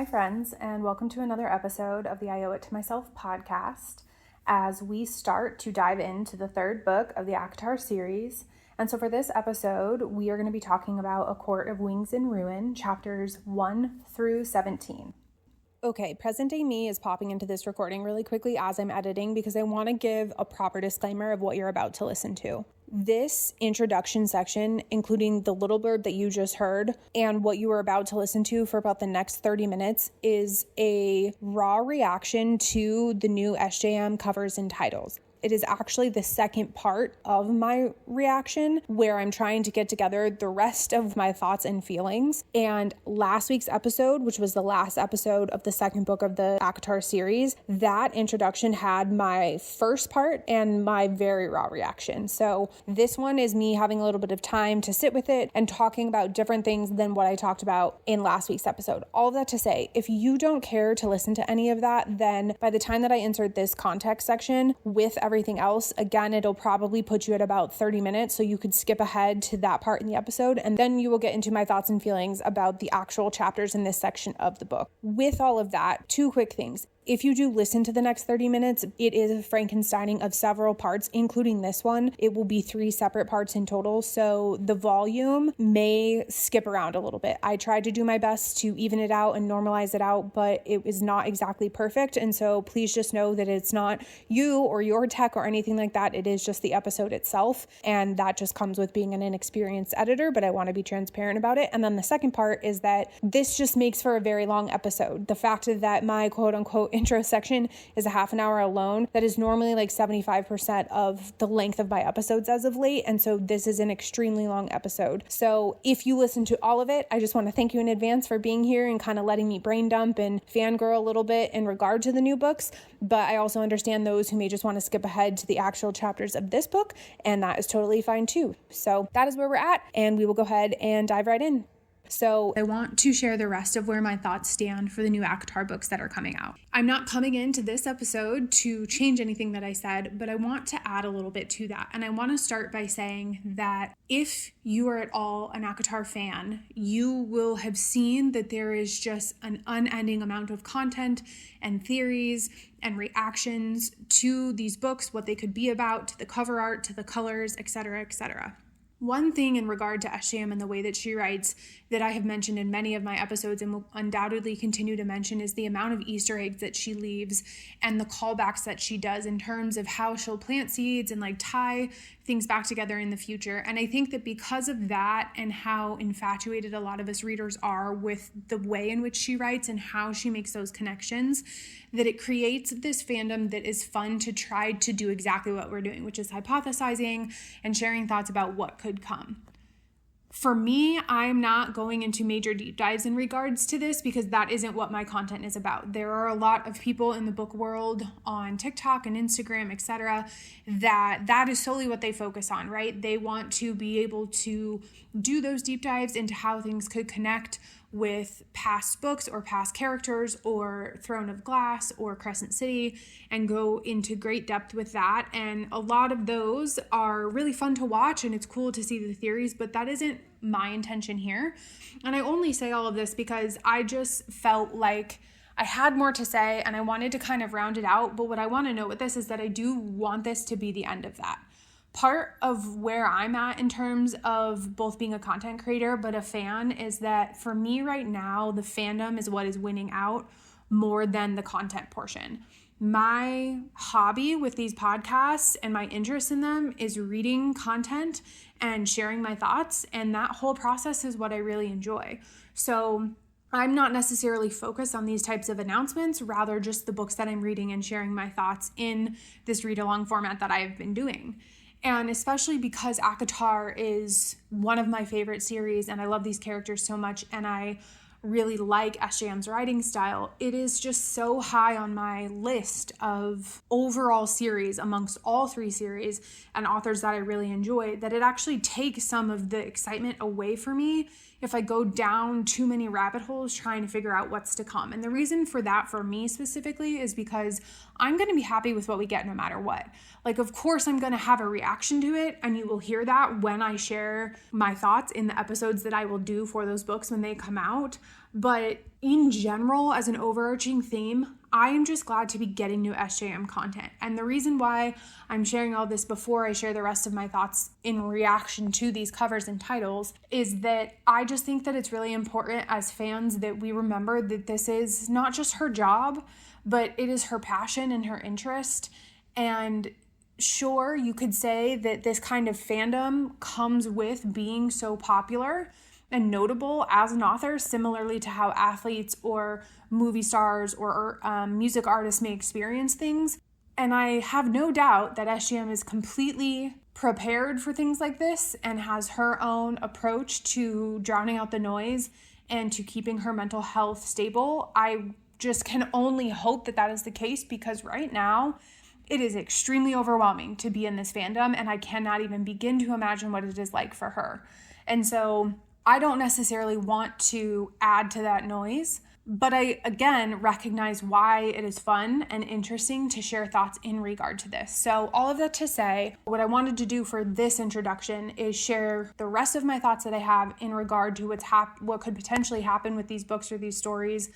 Hi, friends, and welcome to another episode of the I Owe It to Myself podcast as we start to dive into the third book of the ACOTAR series. And so for this episode, we are going to be talking about A Court of Wings in Ruin, chapters 1 through 17. Okay, present day me is popping into this recording really quickly as I'm editing because I want to give a proper disclaimer of what you're about to listen to. This introduction section, including the little blurb that you just heard and what you are about to listen to for about the next 30 minutes, is a raw reaction to the new SJM covers and titles. It is actually the second part of my reaction where I'm trying to get together the rest of my thoughts and feelings. And last week's episode, which was the last episode of the second book of the ACOTAR series, that introduction had my first part and my very raw reaction. So this one is me having a little bit of time to sit with it and talking about different things than what I talked about in last week's episode. All of that to say, if you don't care to listen to any of that, then by the time that I insert this context section with everything else, again, it'll probably put you at about 30 minutes, so you could skip ahead to that part in the episode, and then you will get into my thoughts and feelings about the actual chapters in this section of the book. With all of that, two quick things. If you do listen to the next 30 minutes, it is a Frankensteining of several parts, including this one. It will be 3 separate parts in total, so the volume may skip around a little bit. I tried to do my best to even it out and normalize it out, but it was not exactly perfect, and so please just know that it's not you or your tech or anything like that. It is just the episode itself, and that just comes with being an inexperienced editor, but I want to be transparent about it. And then the second part is that this just makes for a very long episode. The fact that my quote-unquote intro section is a half an hour alone, that is normally like 75% of the length of my episodes as of late, and so this is an extremely long episode. So if you listen to all of it, I just want to thank you in advance for being here and kind of letting me brain dump and fangirl a little bit in regard to the new books, but I also understand those who may just want to skip ahead to the actual chapters of this book, and that is totally fine too. So that is where we're at, and we will go ahead and dive right in. So I want to share the rest of where my thoughts stand for the new ACOTAR books that are coming out. I'm not coming into this episode to change anything that I said, but I want to add a little bit to that. And I want to start by saying that if you are at all an ACOTAR fan, you will have seen that there is just an unending amount of content and theories and reactions to these books, what they could be about, to the cover art, to the colors, etc., etc. One thing in regard to SJM and the way that she writes that I have mentioned in many of my episodes and will undoubtedly continue to mention is the amount of Easter eggs that she leaves and the callbacks that she does in terms of how she'll plant seeds and like tie things back together in the future. And I think that because of that and how infatuated a lot of us readers are with the way in which she writes and how she makes those connections, that it creates this fandom that is fun to try to do exactly what we're doing, which is hypothesizing and sharing thoughts about what could come. For me, I'm not going into major deep dives in regards to this because that isn't what my content is about. There are a lot of people in the book world on TikTok and Instagram, etc., that is solely what they focus on, right? They want to be able to do those deep dives into how things could connect with past books or past characters or Throne of Glass or Crescent City and go into great depth with that. And a lot of those are really fun to watch and it's cool to see the theories, but that isn't my intention here. And I only say all of this because I just felt like I had more to say and I wanted to kind of round it out. But what I want to note with this is that I do want this to be the end of that. Part of where I'm at in terms of both being a content creator but a fan is that for me right now, the fandom is what is winning out more than the content portion. My hobby with these podcasts and my interest in them is reading content and sharing my thoughts, and that whole process is what I really enjoy. So I'm not necessarily focused on these types of announcements, rather just the books that I'm reading and sharing my thoughts in this read-along format that I've been doing. And especially because ACOTAR is one of my favorite series and I love these characters so much and I really like SJM's writing style, it is just so high on my list of overall series amongst all 3 series and authors that I really enjoy that it actually takes some of the excitement away from me if I go down too many rabbit holes trying to figure out what's to come. And the reason for that for me specifically is because I'm going to be happy with what we get no matter what. Like, of course, I'm going to have a reaction to it, and you will hear that when I share my thoughts in the episodes that I will do for those books when they come out. But in general, as an overarching theme, I am just glad to be getting new SJM content. And the reason why I'm sharing all this before I share the rest of my thoughts in reaction to these covers and titles is that I just think that it's really important as fans that we remember that this is not just her job, but it is her passion and her interest. And sure, you could say that this kind of fandom comes with being so popular and notable as an author, similarly to how athletes or movie stars or music artists may experience things. And I have no doubt that SGM is completely prepared for things like this and has her own approach to drowning out the noise and to keeping her mental health stable. I just can only hope that that is the case, because right now it is extremely overwhelming to be in this fandom, and I cannot even begin to imagine what it is like for her. And so I don't necessarily want to add to that noise, but I, again, recognize why it is fun and interesting to share thoughts in regard to this. So all of that to say, what I wanted to do for this introduction is share the rest of my thoughts that I have in regard to what could potentially happen with these books or these stories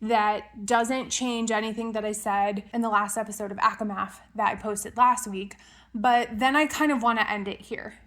that doesn't change anything that I said in the last episode of Akamath that I posted last week. But then I kind of want to end it here.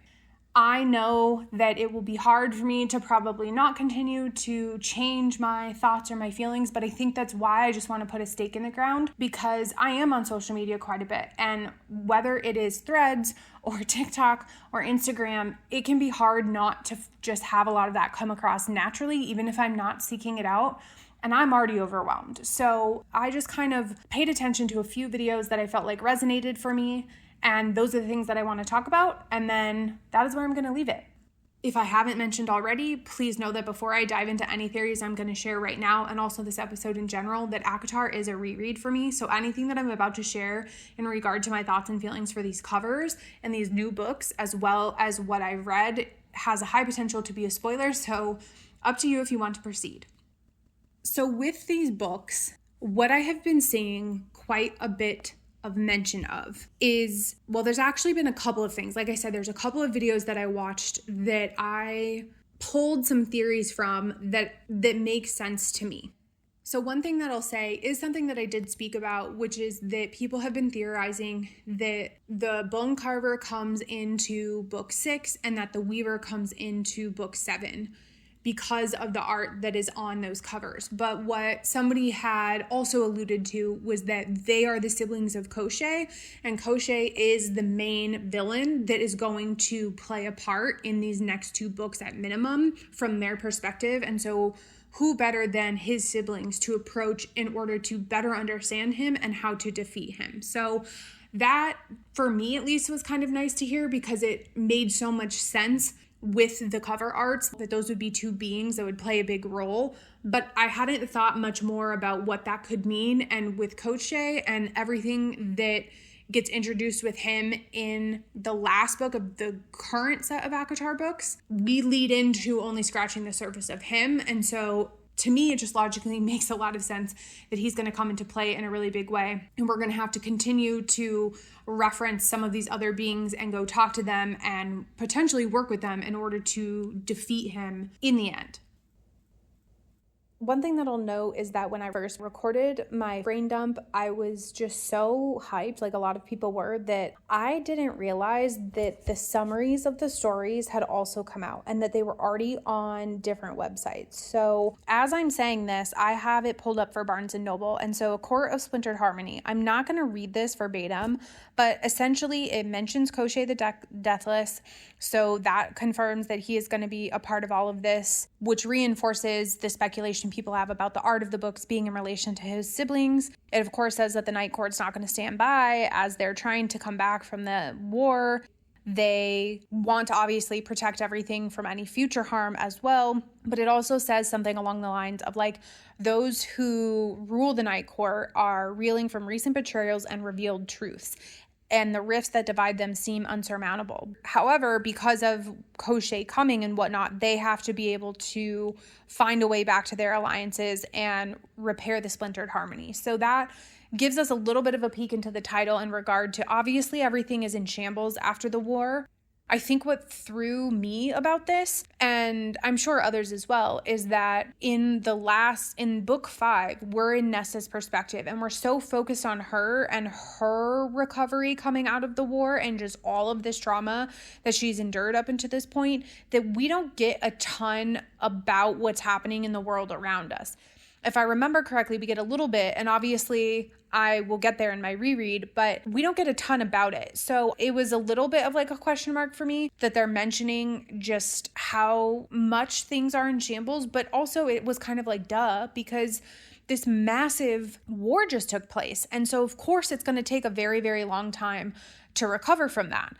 I know that it will be hard for me to probably not continue to change my thoughts or my feelings, but I think that's why I just want to put a stake in the ground, because I am on social media quite a bit. And whether it is Threads or TikTok or Instagram, it can be hard not to just have a lot of that come across naturally, even if I'm not seeking it out. And I'm already overwhelmed. So I just kind of paid attention to a few videos that I felt like resonated for me. And those are the things that I want to talk about. And then that is where I'm going to leave it. If I haven't mentioned already, please know that before I dive into any theories I'm going to share right now, and also this episode in general, that ACOTAR is a reread for me. So anything that I'm about to share in regard to my thoughts and feelings for these covers and these new books, as well as what I've read, has a high potential to be a spoiler. So up to you if you want to proceed. So with these books, what I have been seeing quite a bit of mention of is, well, there's actually been a couple of things. Like I said, there's a couple of videos that I watched that I pulled some theories from that make sense to me. So one thing that I'll say is something that I did speak about, which is that people have been theorizing that the Bone Carver comes into book 6 and that the Weaver comes into book 7. Because of the art that is on those covers. But what somebody had also alluded to was that they are the siblings of Koschei, and Koschei is the main villain that is going to play a part in these next 2 books at minimum from their perspective. And so who better than his siblings to approach in order to better understand him and how to defeat him? So that, for me at least, was kind of nice to hear, because it made so much sense with the cover arts that those would be 2 beings that would play a big role. But I hadn't thought much more about what that could mean. And with Koschei and everything that gets introduced with him in the last book of the current set of ACOTAR books, we lead into only scratching the surface of him. And so to me, it just logically makes a lot of sense that he's going to come into play in a really big way. And we're going to have to continue to reference some of these other beings and go talk to them and potentially work with them in order to defeat him in the end. One thing that I'll note is that when I first recorded my brain dump, I was just so hyped, like a lot of people were, that I didn't realize that the summaries of the stories had also come out and that they were already on different websites. So as I'm saying this, I have it pulled up for Barnes & Noble. And so A Court of Splintered Harmony. I'm not going to read this verbatim, but essentially it mentions Koschei the Deathless. So that confirms that he is going to be a part of all of this, which reinforces the speculation people have about the art of the books being in relation to his siblings. It, of course, says that the Night Court's not going to stand by as they're trying to come back from the war. They want to obviously protect everything from any future harm as well. But it also says something along the lines of like, those who rule the Night Court are reeling from recent betrayals and revealed truths, and the rifts that divide them seem unsurmountable. However, because of Koschei coming and whatnot, they have to be able to find a way back to their alliances and repair the splintered harmony. So that gives us a little bit of a peek into the title in regard to, obviously everything is in shambles after the war, I think what threw me about this, and I'm sure others as well, is that in book 5, we're in Nessa's perspective and we're so focused on her and her recovery coming out of the war and just all of this trauma that she's endured up until this point that we don't get a ton about what's happening in the world around us. If I remember correctly, we get a little bit, and obviously I will get there in my reread, but we don't get a ton about it. So it was a little bit of like a question mark for me that they're mentioning just how much things are in shambles, but also it was kind of like, duh, because this massive war just took place. And so of course it's going to take a very, very long time to recover from that.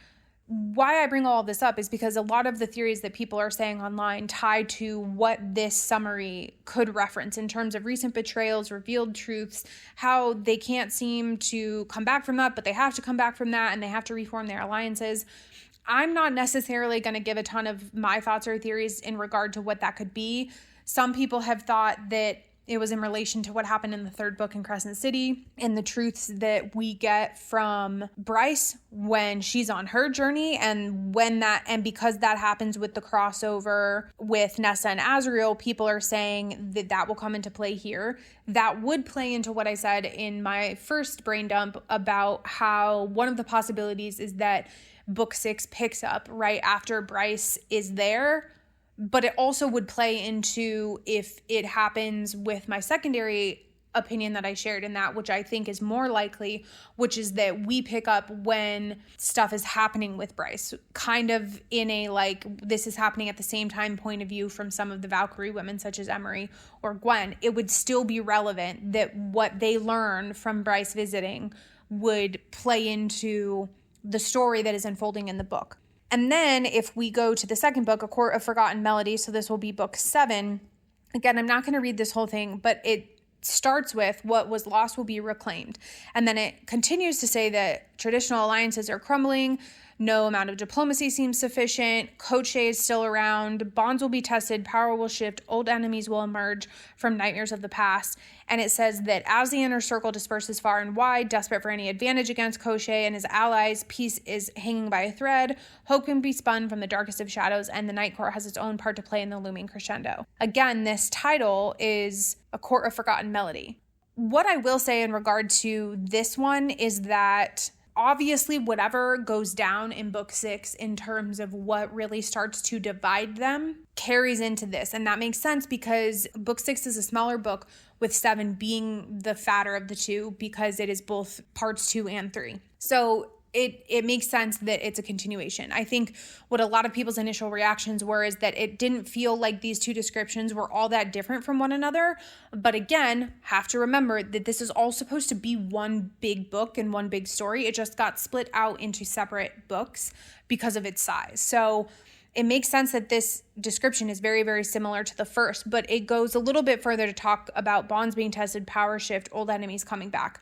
Why I bring all of this up is because a lot of the theories that people are saying online tie to what this summary could reference in terms of recent betrayals, revealed truths, how they can't seem to come back from that, but they have to come back from that and they have to reform their alliances. I'm not necessarily going to give a ton of my thoughts or theories in regard to what that could be. Some people have thought that it was in relation to what happened in the 3rd book in Crescent City and the truths that we get from Bryce when she's on her journey, and because that happens with the crossover with Nessa and Azriel, people are saying that that will come into play here. That would play into what I said in my first brain dump about how one of the possibilities is that book 6 picks up right after Bryce is there. But it also would play into if it happens with my secondary opinion that I shared in that, which I think is more likely, which is that we pick up when stuff is happening with Bryce, kind of in a like, this is happening at the same time point of view from some of the Valkyrie women, such as Emery or Gwen. It would still be relevant that what they learn from Bryce visiting would play into the story that is unfolding in the book. And then if we go to the 2nd book, A Court of Forgotten Melody, so this will be book 7. Again, I'm not going to read this whole thing, but it starts with what was lost will be reclaimed. And then it continues to say that traditional alliances are crumbling. No amount of diplomacy seems sufficient. Koche is still around. Bonds will be tested. Power will shift. Old enemies will emerge from nightmares of the past. And it says that as the inner circle disperses far and wide, desperate for any advantage against Koche and his allies, peace is hanging by a thread. Hope can be spun from the darkest of shadows, and the Night Court has its own part to play in the looming crescendo. Again, this title is A Court of Forgotten Melody. What I will say in regard to this one is that obviously whatever goes down in book 6 in terms of what really starts to divide them carries into this. And that makes sense because book 6 is a smaller book, with 7 being the fatter of the two because it is both parts 2 and 3. So it makes sense that it's a continuation. I think what a lot of people's initial reactions were is that it didn't feel like these two descriptions were all that different from one another. But again, have to remember that this is all supposed to be one big book and one big story. It just got split out into separate books because of its size. So it makes sense that this description is very, very similar to the first, but it goes a little bit further to talk about bonds being tested, power shift, old enemies coming back.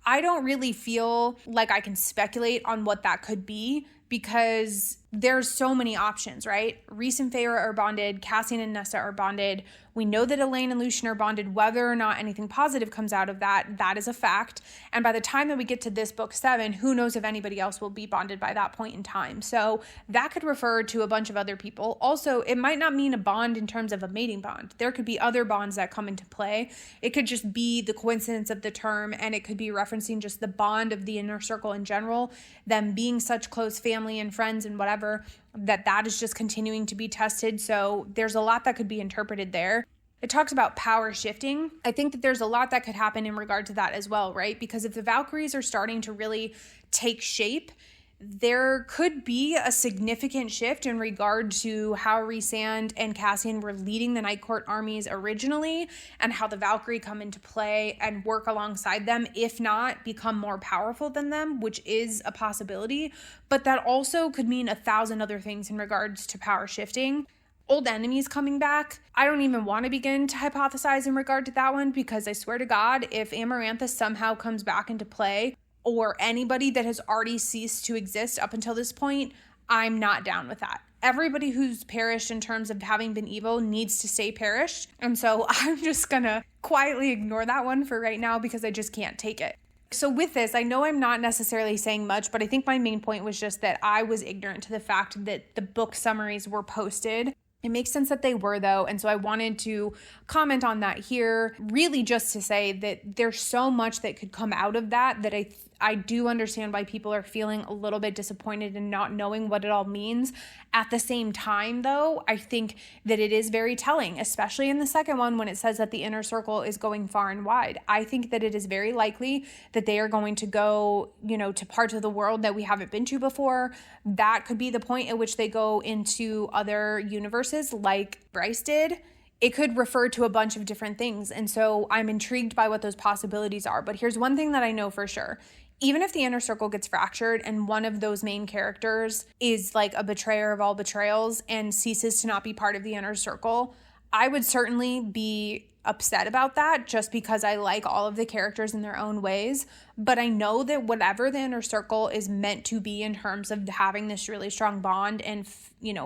I don't really feel like I can speculate on what that could be because there's so many options, right? Reese and Feyre are bonded. Cassian and Nessa are bonded. We know that Elaine and Lucien are bonded. Whether or not anything positive comes out of that, that is a fact. And by the time that we get to this book 7, who knows if anybody else will be bonded by that point in time. So that could refer to a bunch of other people. Also, it might not mean a bond in terms of a mating bond. There could be other bonds that come into play. It could just be the coincidence of the term, and it could be referencing just the bond of the inner circle in general, them being such close family and friends and whatever, that is just continuing to be tested. So there's a lot that could be interpreted there. It talks about power shifting. I think that there's a lot that could happen in regard to that as well, right? Because if the Valkyries are starting to really take shape, there could be a significant shift in regard to how Rhysand and Cassian were leading the Night Court armies originally and how the Valkyrie come into play and work alongside them, if not become more powerful than them, which is a possibility. But that also could mean 1,000 other things in regards to power shifting. Old enemies coming back. I don't even want to begin to hypothesize in regard to that one because I swear to God, if Amaranthus somehow comes back into play, or anybody that has already ceased to exist up until this point, I'm not down with that. Everybody who's perished in terms of having been evil needs to stay perished. And so I'm just gonna quietly ignore that one for right now because I just can't take it. So with this, I know I'm not necessarily saying much, but I think my main point was just that I was ignorant to the fact that the book summaries were posted. It makes sense that they were, though, and so I wanted to comment on that here, really just to say that there's so much that could come out of that I do understand why people are feeling a little bit disappointed and not knowing what it all means. At the same time, though, I think that it is very telling, especially in the second one when it says that the inner circle is going far and wide. I think that it is very likely that they are going to go, to parts of the world that we haven't been to before. That could be the point at which they go into other universes like Bryce did. It could refer to a bunch of different things. And so I'm intrigued by what those possibilities are. But here's one thing that I know for sure. Even if the inner circle gets fractured and one of those main characters is like a betrayer of all betrayals and ceases to not be part of the inner circle, I would certainly be upset about that just because I like all of the characters in their own ways. But I know that whatever the inner circle is meant to be in terms of having this really strong bond and,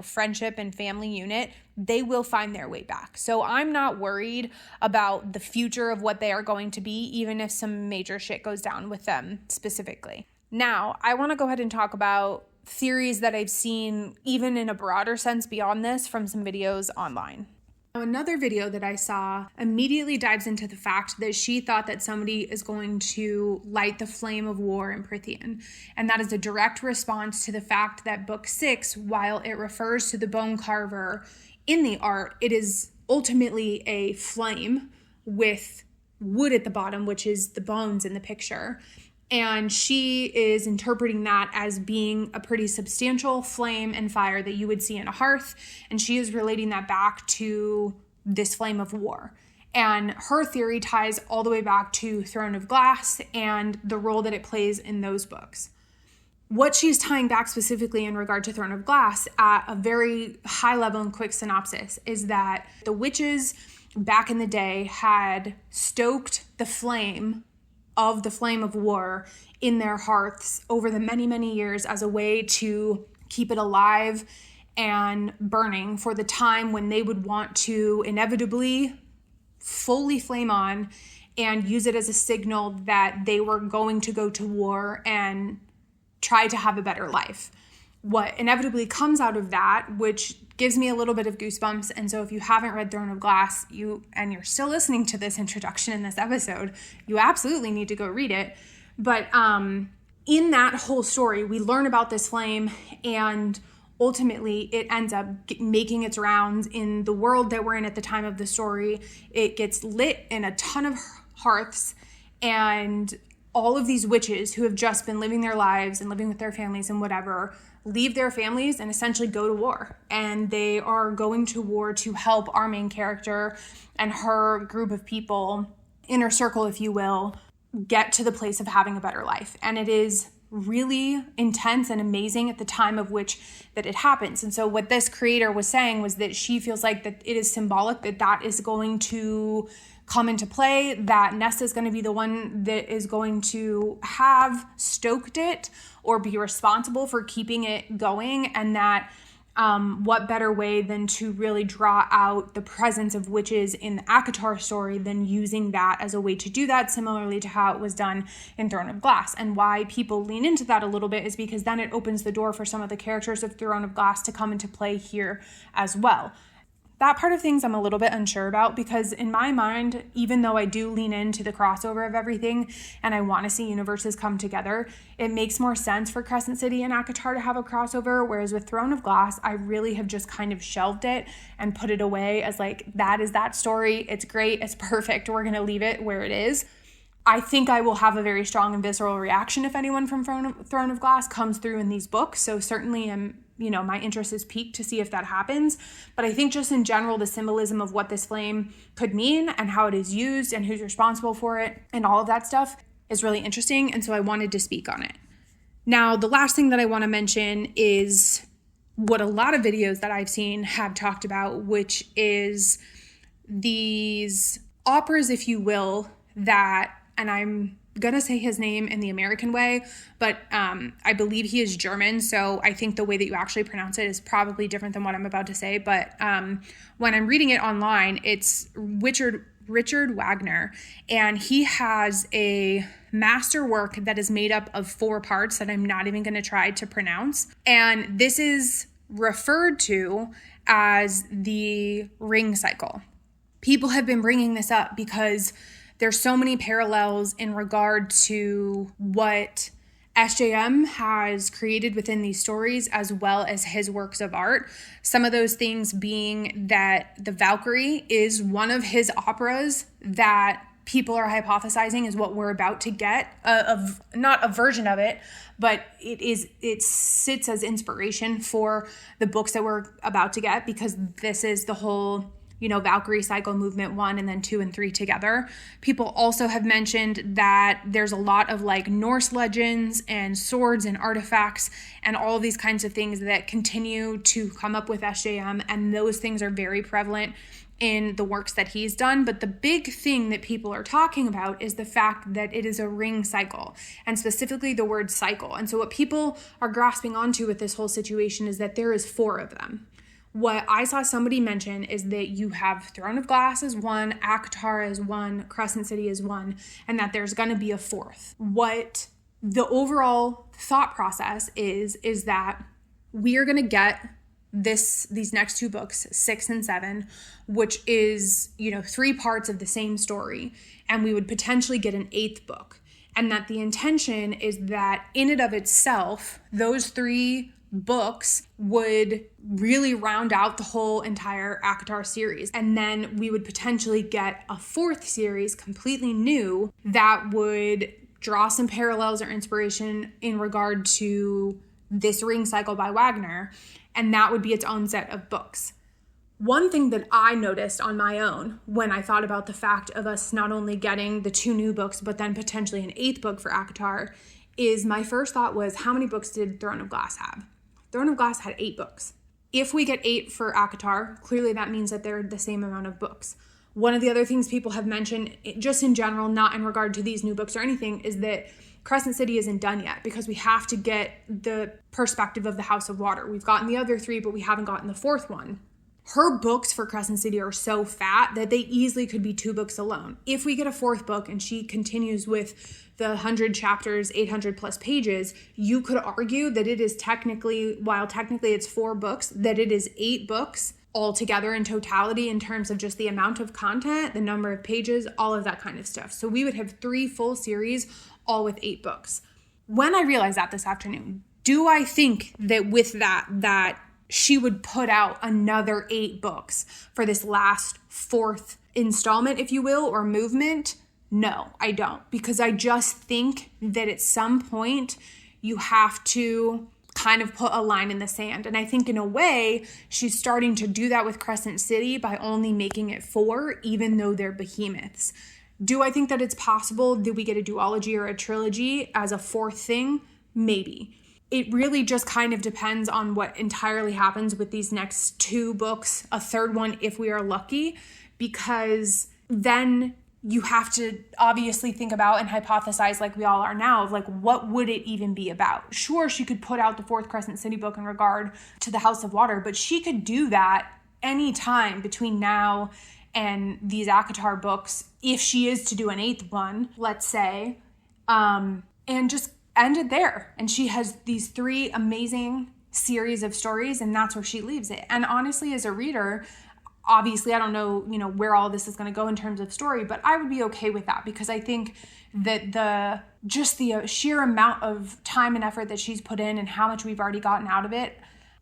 friendship and family unit, they will find their way back. So I'm not worried about the future of what they are going to be, even if some major shit goes down with them specifically. Now, I want to go ahead and talk about theories that I've seen, even in a broader sense beyond this, from some videos online. Now, another video that I saw immediately dives into the fact that she thought that somebody is going to light the flame of war in Prithian. And that is a direct response to the fact that book 6, while it refers to the bone carver in the art, it is ultimately a flame with wood at the bottom, which is the bones in the picture. And she is interpreting that as being a pretty substantial flame and fire that you would see in a hearth. And she is relating that back to this flame of war. And her theory ties all the way back to Throne of Glass and the role that it plays in those books. What she's tying back specifically in regard to Throne of Glass at a very high level and quick synopsis is that the witches back in the day had stoked the flame of war in their hearths over the many, many years as a way to keep it alive and burning for the time when they would want to inevitably fully flame on and use it as a signal that they were going to go to war and try to have a better life. What inevitably comes out of that, which gives me a little bit of goosebumps, and so if you haven't read Throne of Glass, you're still listening to this introduction in this episode, you absolutely need to go read it. But in that whole story, we learn about this flame, and ultimately it ends up making its rounds in the world that we're in at the time of the story. It gets lit in a ton of hearths, and all of these witches who have just been living their lives and living with their families and whatever leave their families and essentially go to war. And they are going to war to help our main character and her group of people, inner circle, if you will, get to the place of having a better life. And it is really intense and amazing at the time of which that it happens. And so what this creator was saying was that she feels like that it is symbolic that is going to come into play, that Nesta is going to be the one that is going to have stoked it or be responsible for keeping it going, and that what better way than to really draw out the presence of witches in the ACOTAR story than using that as a way to do that, similarly to how it was done in Throne of Glass. And why people lean into that a little bit is because then it opens the door for some of the characters of Throne of Glass to come into play here as well. That part of things I'm a little bit unsure about, because in my mind, even though I do lean into the crossover of everything and I want to see universes come together, it makes more sense for Crescent City and ACOTAR to have a crossover, whereas with Throne of Glass, I really have just kind of shelved it and put it away as like, that is that story, it's great, it's perfect, we're going to leave it where it is. I think I will have a very strong and visceral reaction if anyone from Throne of Glass comes through in these books, so certainly my interest is piqued to see if that happens. But I think just in general, the symbolism of what this flame could mean and how it is used and who's responsible for it and all of that stuff is really interesting. And so I wanted to speak on it. Now, the last thing that I want to mention is what a lot of videos that I've seen have talked about, which is these operas, if you will, that, and I'm going to say his name in the American way, but I believe he is German, so I think the way that you actually pronounce it is probably different than what I'm about to say. But when I'm reading it online, it's Richard Richard Wagner, and he has a masterwork that is made up of 4 parts that I'm not even going to try to pronounce. And this is referred to as the ring cycle. People have been bringing this up because there's so many parallels in regard to what SJM has created within these stories, as well as his works of art. Some of those things being that the Valkyrie is one of his operas that people are hypothesizing is what we're about to get, not a version of it, but it sits as inspiration for the books that we're about to get, because this is the whole Valkyrie cycle movement 1 and then 2 and 3 together. People also have mentioned that there's a lot of like Norse legends and swords and artifacts and all of these kinds of things that continue to come up with SJM, and those things are very prevalent in the works that he's done. But the big thing that people are talking about is the fact that it is a ring cycle, and specifically the word cycle. And so what people are grasping onto with this whole situation is that there is 4 of them. What I saw somebody mention is that you have Throne of Glass as 1, ACOTAR as 1, Crescent City as 1, and that there's going to be a 4th. What the overall thought process is that we are going to get these next 2 books, 6 and 7, which is, 3 parts of the same story, and we would potentially get an 8th book. And that the intention is that in and of itself, those 3 books would really round out the whole entire ACOTAR series. And then we would potentially get a 4th series completely new that would draw some parallels or inspiration in regard to this ring cycle by Wagner. And that would be its own set of books. One thing that I noticed on my own when I thought about the fact of us not only getting the 2 new books, but then potentially an 8th book for ACOTAR, is my first thought was, how many books did Throne of Glass have? Throne of Glass had 8 books. If we get 8 for ACOTAR, clearly that means that they're the same amount of books. One of the other things people have mentioned, just in general, not in regard to these new books or anything, is that Crescent City isn't done yet, because we have to get the perspective of the House of Water. We've gotten the other 3, but we haven't gotten the 4th one. Her books for Crescent City are so fat that they easily could be 2 books alone. If we get a 4th book and she continues with the 100 chapters, 800 plus pages, you could argue that it is technically it's 4 books, that it is 8 books altogether in totality in terms of just the amount of content, the number of pages, all of that kind of stuff. So we would have 3 full series, all with 8 books. When I realized that this afternoon, do I think that with that she would put out another 8 books for this last 4th installment, if you will, or movement? No, I don't. Because I just think that at some point you have to kind of put a line in the sand. And I think in a way, she's starting to do that with Crescent City by only making it 4, even though they're behemoths. Do I think that it's possible that we get a duology or a trilogy as a 4th thing? Maybe. It really just kind of depends on what entirely happens with these next 2 books, a 3rd one if we are lucky, because then you have to obviously think about and hypothesize, like we all are now, of like, what would it even be about? Sure, she could put out the 4th Crescent City book in regard to the House of Water, but she could do that any time between now and these ACOTAR books, if she is to do an 8th one, let's say, and just end it there. And she has these 3 amazing series of stories, and that's where she leaves it. And honestly, as a reader, obviously, I don't know, where all this is going to go in terms of story, but I would be okay with that, because I think that the sheer amount of time and effort that she's put in and how much we've already gotten out of it,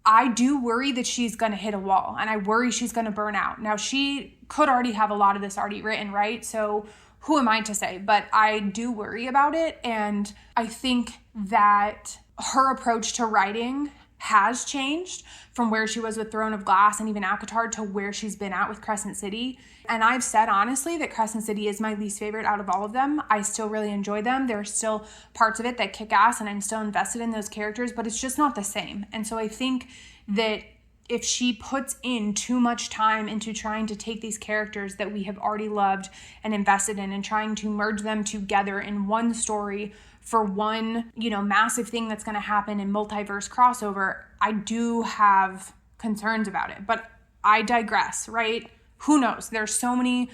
I do worry that she's going to hit a wall, and I worry she's going to burn out. Now, she could already have a lot of this already written, right? So who am I to say? But I do worry about it, and I think that her approach to writing has changed from where she was with Throne of Glass and even ACOTAR to where she's been at with Crescent City. And I've said honestly that Crescent City is my least favorite out of all of them. I still really enjoy them. There are still parts of it that kick ass and I'm still invested in those characters, but it's just not the same. And so I think that if she puts in too much time into trying to take these characters that we have already loved and invested in and trying to merge them together in one story for one, massive thing that's going to happen in multiverse crossover, I do have concerns about it. But I digress, right? Who knows? There's so many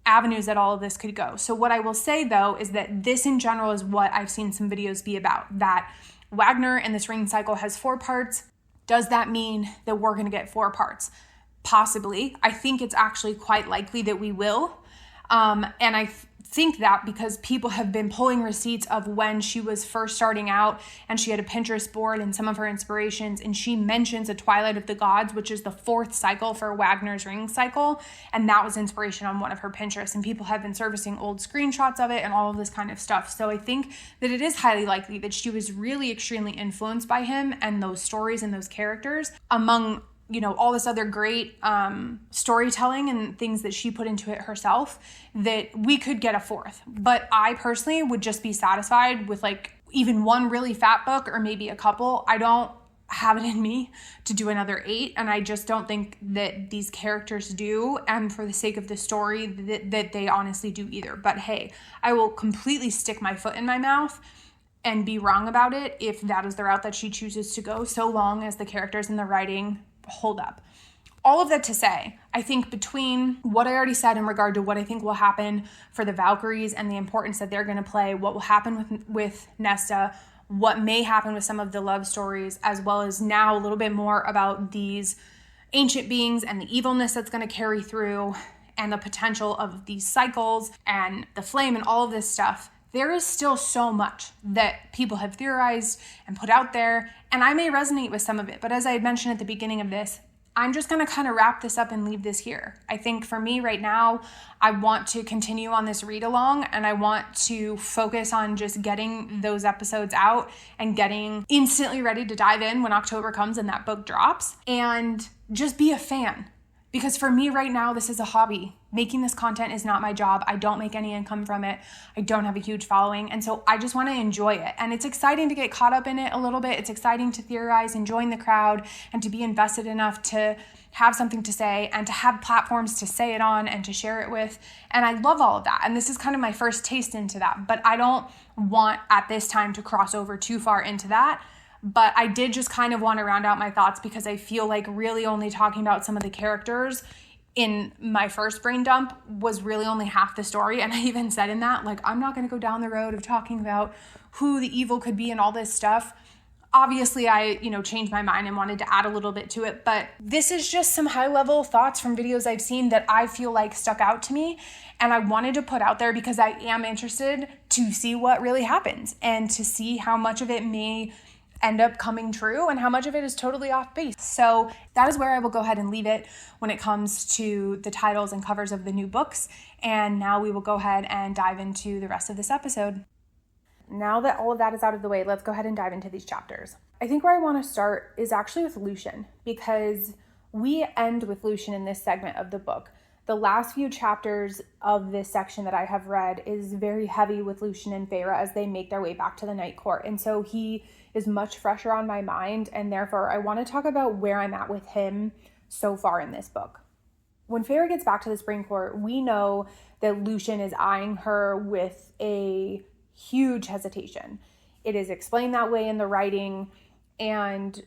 avenues that all of this could go. So what I will say though is that this in general is what I've seen some videos be about, that Wagner and this ring cycle has 4 parts. Does that mean that we're going to get 4 parts? Possibly. I think it's actually quite likely that we will. And I think that because people have been pulling receipts of when she was first starting out and she had a Pinterest board and some of her inspirations, and she mentions a Twilight of the Gods, which is the 4th cycle for Wagner's ring cycle, and that was inspiration on one of her Pinterest, and people have been surfacing old screenshots of it and all of this kind of stuff. So I think that it is highly likely that she was really extremely influenced by him and those stories and those characters, among all this other great storytelling and things that she put into it herself, that we could get a 4th. But I personally would just be satisfied with like even one really fat book or maybe a couple. I don't have it in me to do another 8, and I just don't think that these characters do, and for the sake of the story that they honestly do either. But hey, I will completely stick my foot in my mouth and be wrong about it if that is the route that she chooses to go, so long as the characters and the writing hold up. All of that to say, I think between what I already said in regard to what I think will happen for the Valkyries and the importance that they're going to play, what will happen with Nesta, what may happen with some of the love stories, as well as now a little bit more about these ancient beings and the evilness that's going to carry through, and the potential of these cycles and the flame and all of this stuff, there is still so much that people have theorized and put out there, and I may resonate with some of it, but as I had mentioned at the beginning of this, I'm just going to kind of wrap this up and leave this here. I think for me right now, I want to continue on this read along, and I want to focus on just getting those episodes out and getting instantly ready to dive in when October comes and that book drops, and just be a fan. Because for me right now, this is a hobby. Making this content is not my job. I don't make any income from it. I don't have a huge following. And so I just want to enjoy it. And it's exciting to get caught up in it a little bit. It's exciting to theorize and join the crowd and to be invested enough to have something to say and to have platforms to say it on and to share it with. And I love all of that. And this is kind of my first taste into that. But I don't want at this time to cross over too far into that. But I did just kind of want to round out my thoughts because I feel like really only talking about some of the characters in my first brain dump was really only half the story. And I even said in that, like, I'm not going to go down the road of talking about who the evil could be and all this stuff. Obviously, I, changed my mind and wanted to add a little bit to it. But this is just some high level thoughts from videos I've seen that I feel like stuck out to me. And I wanted to put out there because I am interested to see what really happens and to see how much of it may end up coming true and how much of it is totally off base. So that is where I will go ahead and leave it when it comes to the titles and covers of the new books. And now we will go ahead and dive into the rest of this episode. Now that all of that is out of the way, let's go ahead and dive into these chapters. I think where I want to start is actually with Lucian, because we end with Lucian in this segment of the book. The last few chapters of this section that I have read is very heavy with Lucian and Feyre as they make their way back to the Night Court. And so he is much fresher on my mind, and therefore I want to talk about where I'm at with him so far in this book. When Feyre gets back to the Spring Court, we know that Lucian is eyeing her with a huge hesitation. It is explained that way in the writing, and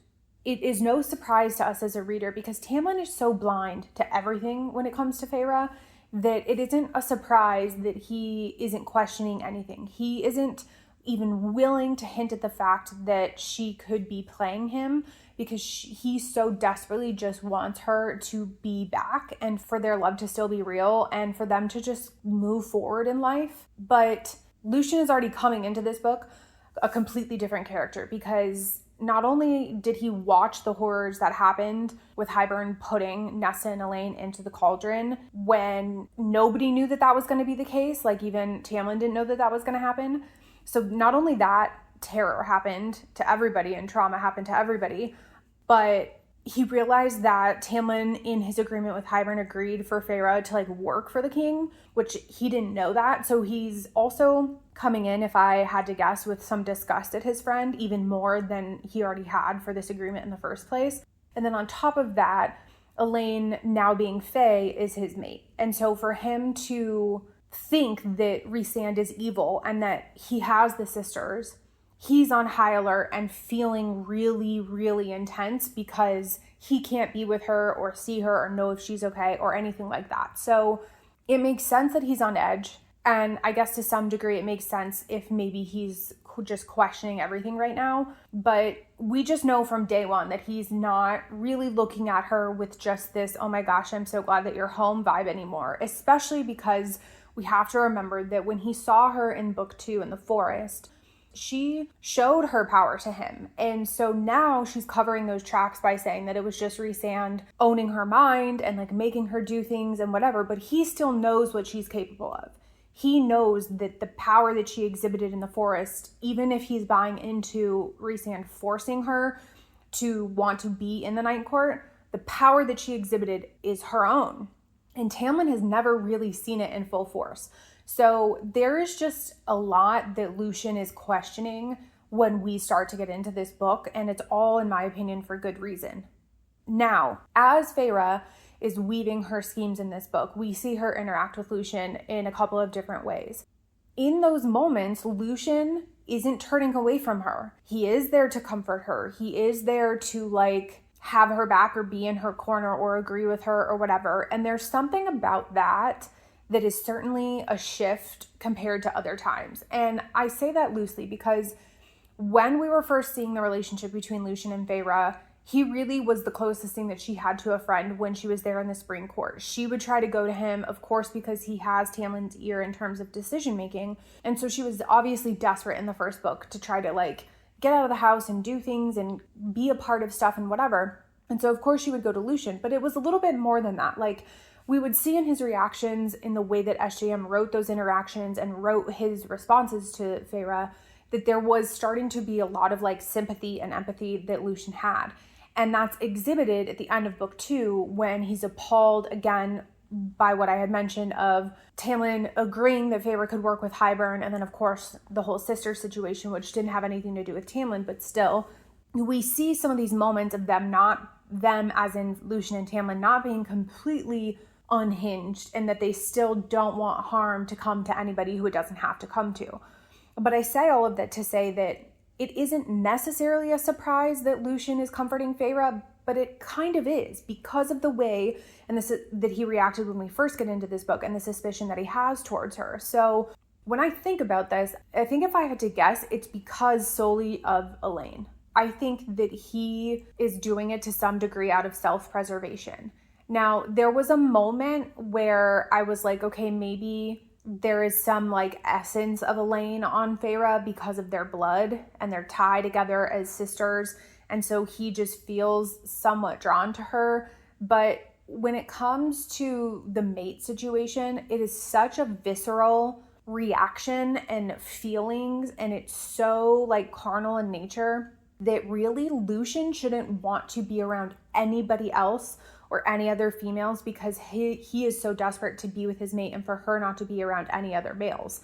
it is no surprise to us as a reader because Tamlin is so blind to everything when it comes to Feyre that it isn't a surprise that he isn't questioning anything. He isn't even willing to hint at the fact that she could be playing him because he so desperately just wants her to be back and for their love to still be real and for them to just move forward in life. But Lucian is already coming into this book a completely different character because not only did he watch the horrors that happened with Hybern putting Nesta and Elain into the cauldron when nobody knew that that was going to be the case, like even Tamlin didn't know that that was going to happen. So not only that terror happened to everybody and trauma happened to everybody, but he realized that Tamlin, in his agreement with Hybern, agreed for Feyre to work for the king, which he didn't know that. So he's also coming in, if I had to guess, with some disgust at his friend, even more than he already had for this agreement in the first place. And then on top of that, Elain, now being Fae, is his mate. And so for him to think that Rhysand is evil and that he has the sisters, he's on high alert and feeling really, really intense because he can't be with her or see her or know if she's okay or anything like that. So it makes sense that he's on edge. And I guess to some degree it makes sense if maybe he's just questioning everything right now. But we just know from day one that he's not really looking at her with just this, oh my gosh, I'm so glad that you're home vibe anymore. Especially because we have to remember that when he saw her in book 2 in the forest, she showed her power to him. And so now she's covering those tracks by saying that it was just Rhysand owning her mind and like making her do things and whatever, but he still knows what she's capable of. He knows that the power that she exhibited in the forest, even if he's buying into Rhysand forcing her to want to be in the Night Court, the power that she exhibited is her own. And Tamlin has never really seen it in full force. So there is just a lot that Lucien is questioning when we start to get into this book, and it's all, in my opinion, for good reason. Now, as Feyre is weaving her schemes in this book, we see her interact with Lucien in a couple of different ways. In those moments, Lucien isn't turning away from her. He is there to comfort her. He is there to like have her back or be in her corner or agree with her or whatever. And there's something about that is certainly a shift compared to other times. And I say that loosely because when we were first seeing the relationship between Lucien and Feyre, he really was the closest thing that she had to a friend when she was there in the Spring Court. She would try to go to him, of course, because he has Tamlin's ear in terms of decision making. And so she was obviously desperate in the first book to try to like get out of the house and do things and be a part of stuff and whatever. And so of course she would go to Lucien, but it was a little bit more than that. Like we would see in his reactions, in the way that SJM wrote those interactions and wrote his responses to Feyre, that there was starting to be a lot of like sympathy and empathy that Lucien had. And that's exhibited at the end of book 2 when he's appalled again by what I had mentioned of Tamlin agreeing that Feyre could work with Hybern. And then of course the whole sister situation, which didn't have anything to do with Tamlin, but still we see some of these moments of them as in Lucien and Tamlin not being completely unhinged, and that they still don't want harm to come to anybody who it doesn't have to come to. But I say all of that to say that it isn't necessarily a surprise that Lucien is comforting Feyre, but it kind of is because of the way and that he reacted when we first get into this book and the suspicion that he has towards her. So when I think about this, I think if I had to guess, it's because solely of Elaine. I think that he is doing it to some degree out of self-preservation. Now, there was a moment where I was like, okay, maybe there is some like essence of Elaine on Feyre because of their blood and their tie together as sisters. And so he just feels somewhat drawn to her. But when it comes to the mate situation, it is such a visceral reaction and feelings. And it's so like carnal in nature that really Lucien shouldn't want to be around anybody else or any other females because he is so desperate to be with his mate and for her not to be around any other males.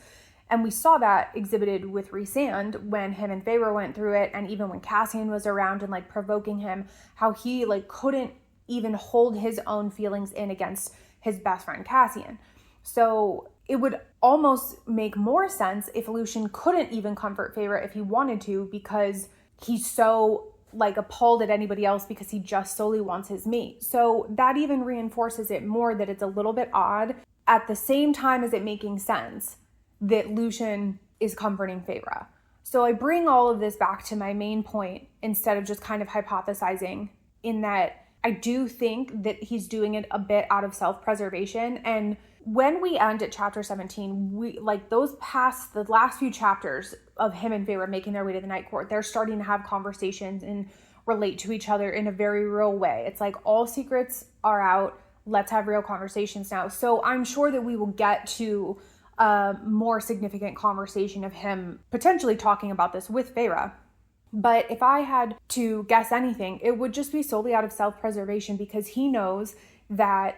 And we saw that exhibited with Rhysand when him and Feyre went through it, and even when Cassian was around and like provoking him, how he like couldn't even hold his own feelings in against his best friend Cassian. So it would almost make more sense if Lucien couldn't even comfort Feyre if he wanted to, because he's so like appalled at anybody else because he just solely wants his mate. So that even reinforces it more that it's a little bit odd at the same time as it making sense that Lucien is comforting Feyre. So I bring all of this back to my main point instead of just kind of hypothesizing, in that I do think that he's doing it a bit out of self-preservation. And when we end at chapter 17, we like the last few chapters of him and Feyre making their way to the Night Court, they're starting to have conversations and relate to each other in a very real way. It's like all secrets are out. Let's have real conversations now. So I'm sure that we will get to a more significant conversation of him potentially talking about this with Feyre. But if I had to guess anything, it would just be solely out of self-preservation, because he knows that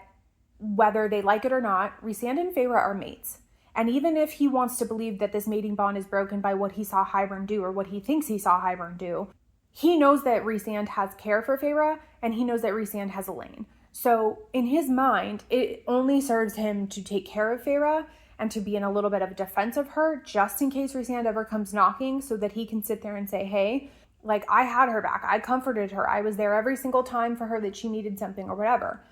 whether they like it or not, Rhysand and Feyre are mates. And even if he wants to believe that this mating bond is broken by what he saw Hybern do, or what he thinks he saw Hybern do, he knows that Rhysand has care for Feyre, and he knows that Rhysand has Elaine. So in his mind, it only serves him to take care of Feyre and to be in a little bit of defense of her, just in case Rhysand ever comes knocking, so that he can sit there and say, hey, like, I had her back. I comforted her. I was there every single time for her that she needed something or whatever.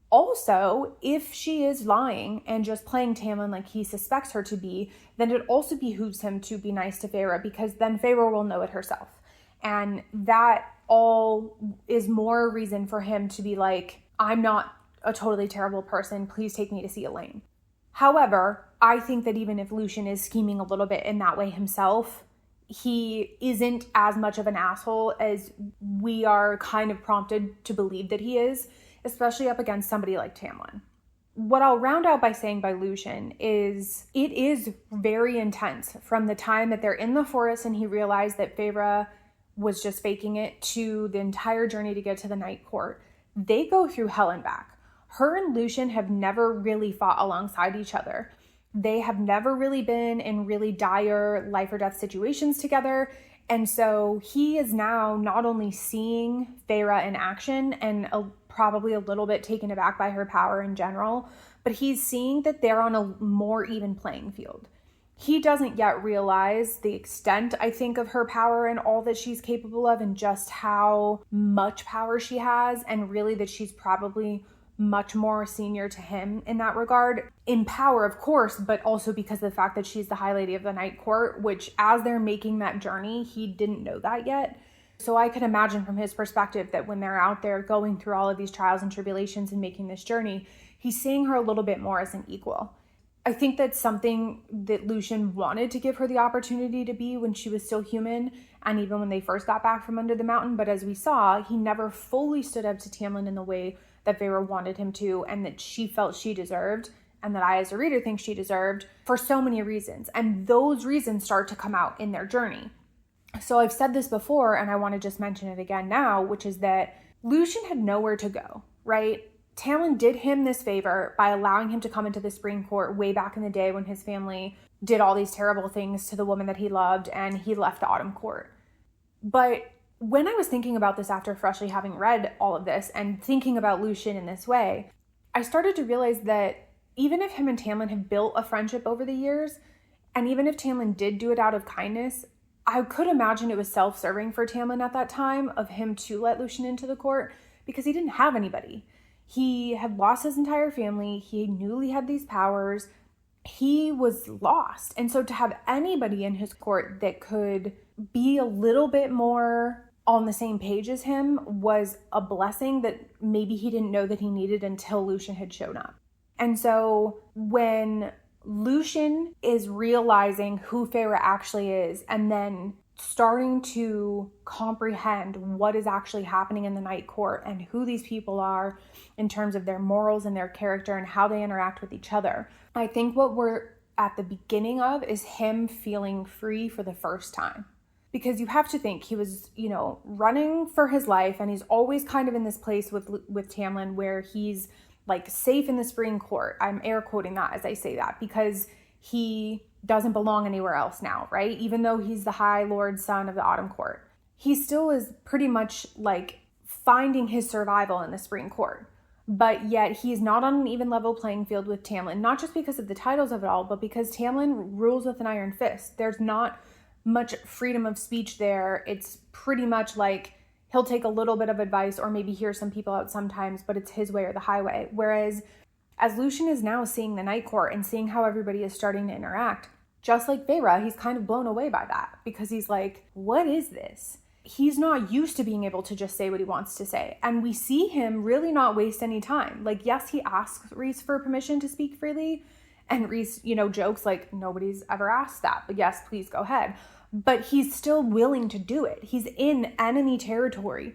Also, if she is lying and just playing Tamlin like he suspects her to be, then it also behooves him to be nice to Feyre, because then Feyre will know it herself. And that all is more reason for him to be like, I'm not a totally terrible person. Please take me to see Elaine. However, I think that even if Lucien is scheming a little bit in that way himself, he isn't as much of an asshole as we are kind of prompted to believe that he is, especially up against somebody like Tamlin. What I'll round out by saying by Lucien is it is very intense from the time that they're in the forest and he realized that Feyre was just faking it to the entire journey to get to the Night Court. They go through hell and back. Her and Lucien have never really fought alongside each other. They have never really been in really dire life or death situations together. And so he is now not only seeing Feyre in action and probably a little bit taken aback by her power in general, but he's seeing that they're on a more even playing field. He doesn't yet realize the extent, I think, of her power and all that she's capable of and just how much power she has, and really that she's probably much more senior to him in that regard. In power, of course, but also because of the fact that she's the High Lady of the Night Court, which as they're making that journey, he didn't know that yet. So I can imagine from his perspective that when they're out there going through all of these trials and tribulations and making this journey, he's seeing her a little bit more as an equal. I think that's something that Lucien wanted to give her the opportunity to be when she was still human, and even when they first got back from under the mountain. But as we saw, he never fully stood up to Tamlin in the way that Feyre wanted him to, and that she felt she deserved, and that I as a reader think she deserved, for so many reasons. And those reasons start to come out in their journey. So I've said this before, and I want to just mention it again now, which is that Lucien had nowhere to go, right? Tamlin did him this favor by allowing him to come into the Spring Court way back in the day when his family did all these terrible things to the woman that he loved, and he left the Autumn Court. But when I was thinking about this after freshly having read all of this and thinking about Lucien in this way, I started to realize that even if him and Tamlin have built a friendship over the years, and even if Tamlin did do it out of kindness, I could imagine it was self-serving for Tamlin at that time of him to let Lucien into the court, because he didn't have anybody. He had lost his entire family. He newly had these powers. He was lost. And so to have anybody in his court that could be a little bit more on the same page as him was a blessing that maybe he didn't know that he needed until Lucien had shown up. And so when Lucien is realizing who Feyre actually is, and then starting to comprehend what is actually happening in the Night Court and who these people are in terms of their morals and their character and how they interact with each other, I think what we're at the beginning of is him feeling free for the first time. Because you have to think he was, running for his life, and he's always kind of in this place with Tamlin where he's like safe in the Spring Court. I'm air quoting that as I say that, because he doesn't belong anywhere else now, right? Even though he's the High Lord's son of the Autumn Court, he still is pretty much like finding his survival in the Spring Court. But yet he's not on an even level playing field with Tamlin, not just because of the titles of it all, but because Tamlin rules with an iron fist. There's not much freedom of speech there. It's pretty much like he'll take a little bit of advice or maybe hear some people out sometimes, but it's his way or the highway. Whereas as Lucien is now seeing the Night Court and seeing how everybody is starting to interact, just like Feyre, he's kind of blown away by that, because he's like, what is this? He's not used to being able to just say what he wants to say. And we see him really not waste any time. Like, yes, he asks Rhys for permission to speak freely. And Rhys, jokes like, nobody's ever asked that. But yes, please go ahead. But he's still willing to do it. He's in enemy territory.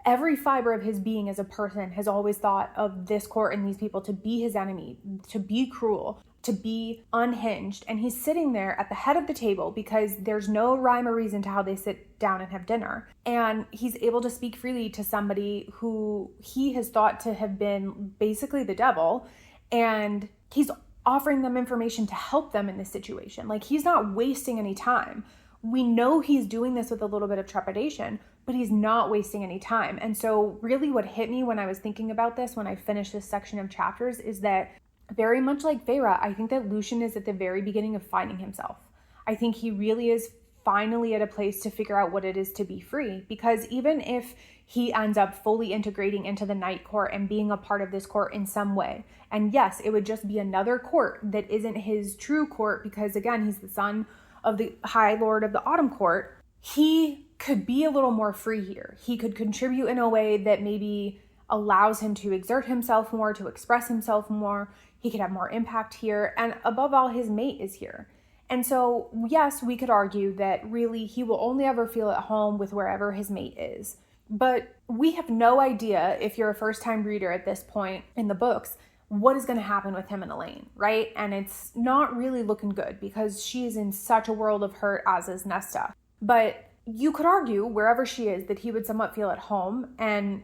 Every fiber of his being as a person has always thought of this court and these people to be his enemy, to be cruel, to be unhinged. And he's sitting there at the head of the table because there's no rhyme or reason to how they sit down and have dinner. And he's able to speak freely to somebody who he has thought to have been basically the devil. And he's offering them information to help them in this situation. Like, he's not wasting any time. We know he's doing this with a little bit of trepidation, but he's not wasting any time. And so really what hit me when I was thinking about this, when I finished this section of chapters, is that very much like Feyre, I think that Lucien is at the very beginning of finding himself. I think he really is finally at a place to figure out what it is to be free. Because even if he ends up fully integrating into the Night Court and being a part of this court in some way. And yes, it would just be another court that isn't his true court because, again, he's the son of the High Lord of the Autumn Court. He could be a little more free here. He could contribute in a way that maybe allows him to exert himself more, to express himself more. He could have more impact here. And above all, his mate is here. And so, yes, we could argue that really he will only ever feel at home with wherever his mate is. But we have no idea, if you're a first-time reader at this point in the books, what is going to happen with him and Elaine, right? And it's not really looking good because she is in such a world of hurt, as is Nesta. But you could argue, wherever she is, that he would somewhat feel at home. And,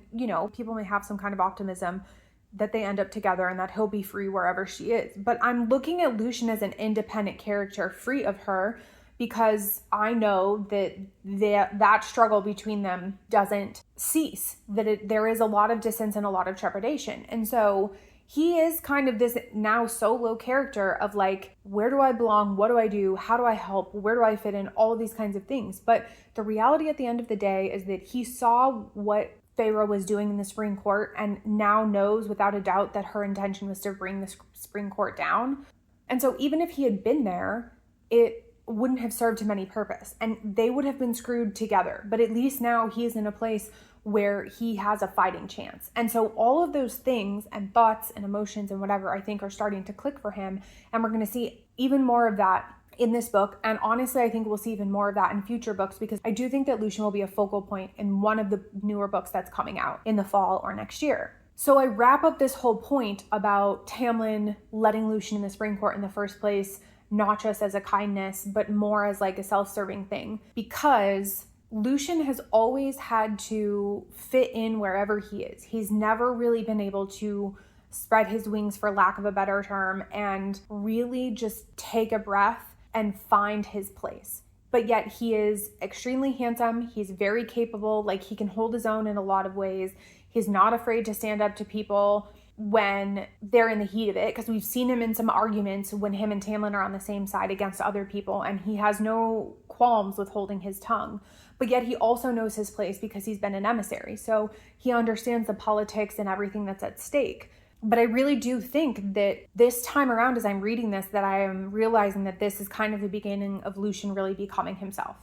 people may have some kind of optimism that they end up together and that he'll be free wherever she is. But I'm looking at Lucien as an independent character, free of her, because I know that that struggle between them doesn't cease, that there is a lot of distance and a lot of trepidation. And so he is kind of this now solo character of like, where do I belong? What do I do? How do I help? Where do I fit in? All of these kinds of things. But the reality at the end of the day is that he saw what Feyre was doing in the Spring Court and now knows without a doubt that her intention was to bring the Spring Court down. And so even if he had been there, it wouldn't have served him any purpose and they would have been screwed together. But at least now he is in a place where he has a fighting chance. And so all of those things and thoughts and emotions and whatever, I think, are starting to click for him. And we're going to see even more of that in this book. And honestly, I think we'll see even more of that in future books because I do think that Lucien will be a focal point in one of the newer books that's coming out in the fall or next year. So I wrap up this whole point about Tamlin letting Lucien in the Spring Court in the first place, not just as a kindness, but more as like a self-serving thing, because Lucien has always had to fit in wherever he is. He's never really been able to spread his wings, for lack of a better term, and really just take a breath and find his place. But yet he is extremely handsome. He's very capable. Like, he can hold his own in a lot of ways. He's not afraid to stand up to people when they're in the heat of it, because we've seen him in some arguments when him and Tamlin are on the same side against other people, and he has no qualms with holding his tongue. But yet he also knows his place because he's been an emissary. So he understands the politics and everything that's at stake. But I really do think that this time around, as I'm reading this, that I am realizing that this is kind of the beginning of Lucien really becoming himself.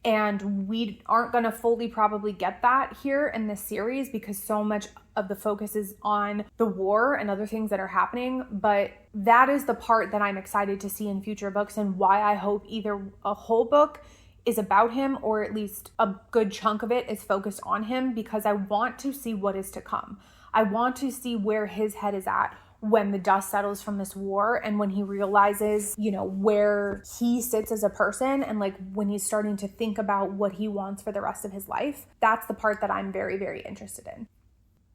And we aren't going to fully probably get that here in this series because so much of the focus is on the war and other things that are happening. But that is the part that I'm excited to see in future books and why I hope either a whole book is about him or at least a good chunk of it is focused on him, because I want to see what is to come. I want to see where his head is at when the dust settles from this war and when he realizes, where he sits as a person and like when he's starting to think about what he wants for the rest of his life. That's the part that I'm very, very interested in.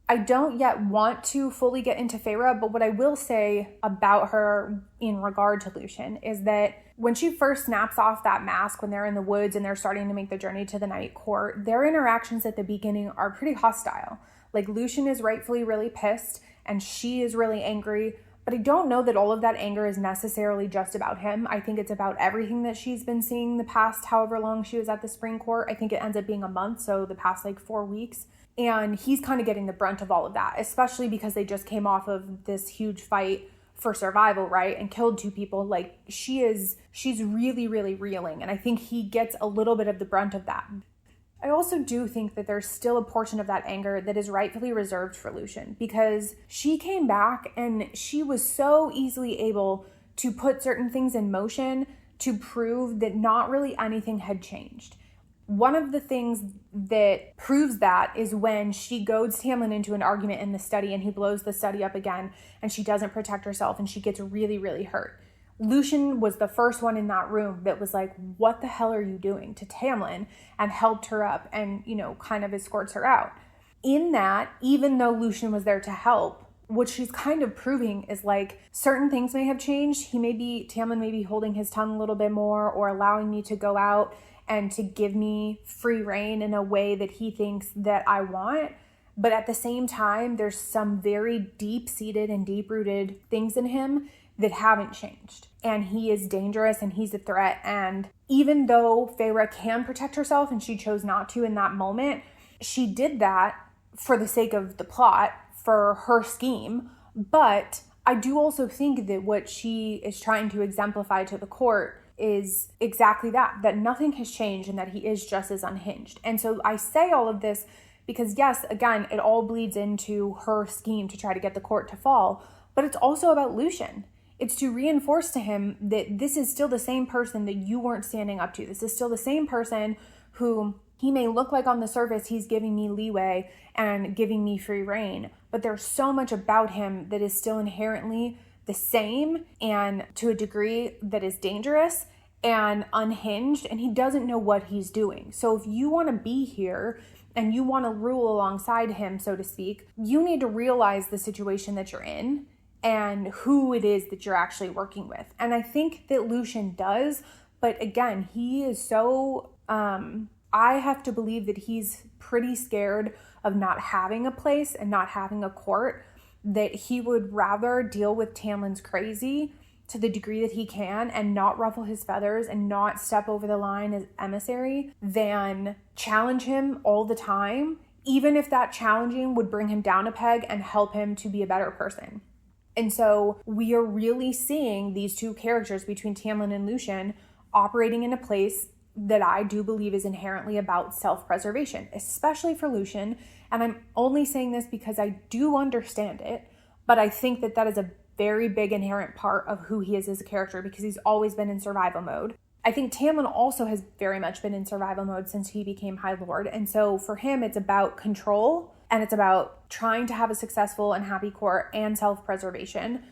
I don't yet want to fully get into Feyre, but what I will say about her in regard to Lucien is that when she first snaps off that mask, when they're in the woods and they're starting to make the journey to the Night Court, their interactions at the beginning are pretty hostile. Like, Lucien is rightfully really pissed and she is really angry, but I don't know that all of that anger is necessarily just about him. I think it's about everything that she's been seeing the past however long she was at the Spring Court. I think it ends up being a month, so the past 4 weeks. And he's kind of getting the brunt of all of that, especially because they just came off of this huge fight for survival, right? And killed 2 people. Like, she's really, really reeling. And I think he gets a little bit of the brunt of that. I also do think that there's still a portion of that anger that is rightfully reserved for Lucien, because she came back and she was so easily able to put certain things in motion to prove that not really anything had changed. One of the things that proves that is when she goads Tamlin into an argument in the study and he blows the study up again and she doesn't protect herself and she gets really, really hurt. Lucien was the first one in that room that was like, what the hell are you doing, to Tamlin, and helped her up and, kind of escorts her out. In that, even though Lucien was there to help, what she's kind of proving is like certain things may have changed. Tamlin may be holding his tongue a little bit more or allowing me to go out and to give me free reign in a way that he thinks that I want. But at the same time, there's some very deep-seated and deep-rooted things in him that haven't changed. And he is dangerous and he's a threat. And even though Feyre can protect herself and she chose not to in that moment, she did that for the sake of the plot, for her scheme. But I do also think that what she is trying to exemplify to the court is exactly that nothing has changed and that he is just as unhinged. And so I say all of this because, yes, again, it all bleeds into her scheme to try to get the court to fall, but it's also about Lucien. It's to reinforce to him that this is still the same person that you weren't standing up to. This is still the same person who he may look like on the surface he's giving me leeway and giving me free reign, but there's so much about him that is still inherently the same and to a degree that is dangerous and unhinged, and he doesn't know what he's doing. So if you want to be here and you want to rule alongside him, so to speak, you need to realize the situation that you're in and who it is that you're actually working with. And I think that Lucien does, but again, he is so, I have to believe that he's pretty scared of not having a place and not having a court, that he would rather deal with Tamlin's crazy to the degree that he can and not ruffle his feathers and not step over the line as emissary than challenge him all the time, even if that challenging would bring him down a peg and help him to be a better person. And so we are really seeing these two characters between Tamlin and Lucien operating in a place that I do believe is inherently about self-preservation, especially for Lucien. And I'm only saying this because I do understand it, but I think that that is a very big inherent part of who he is as a character because he's always been in survival mode. I think Tamlin also has very much been in survival mode since he became High Lord. And so for him, it's about control and it's about trying to have a successful and happy court and self-preservation.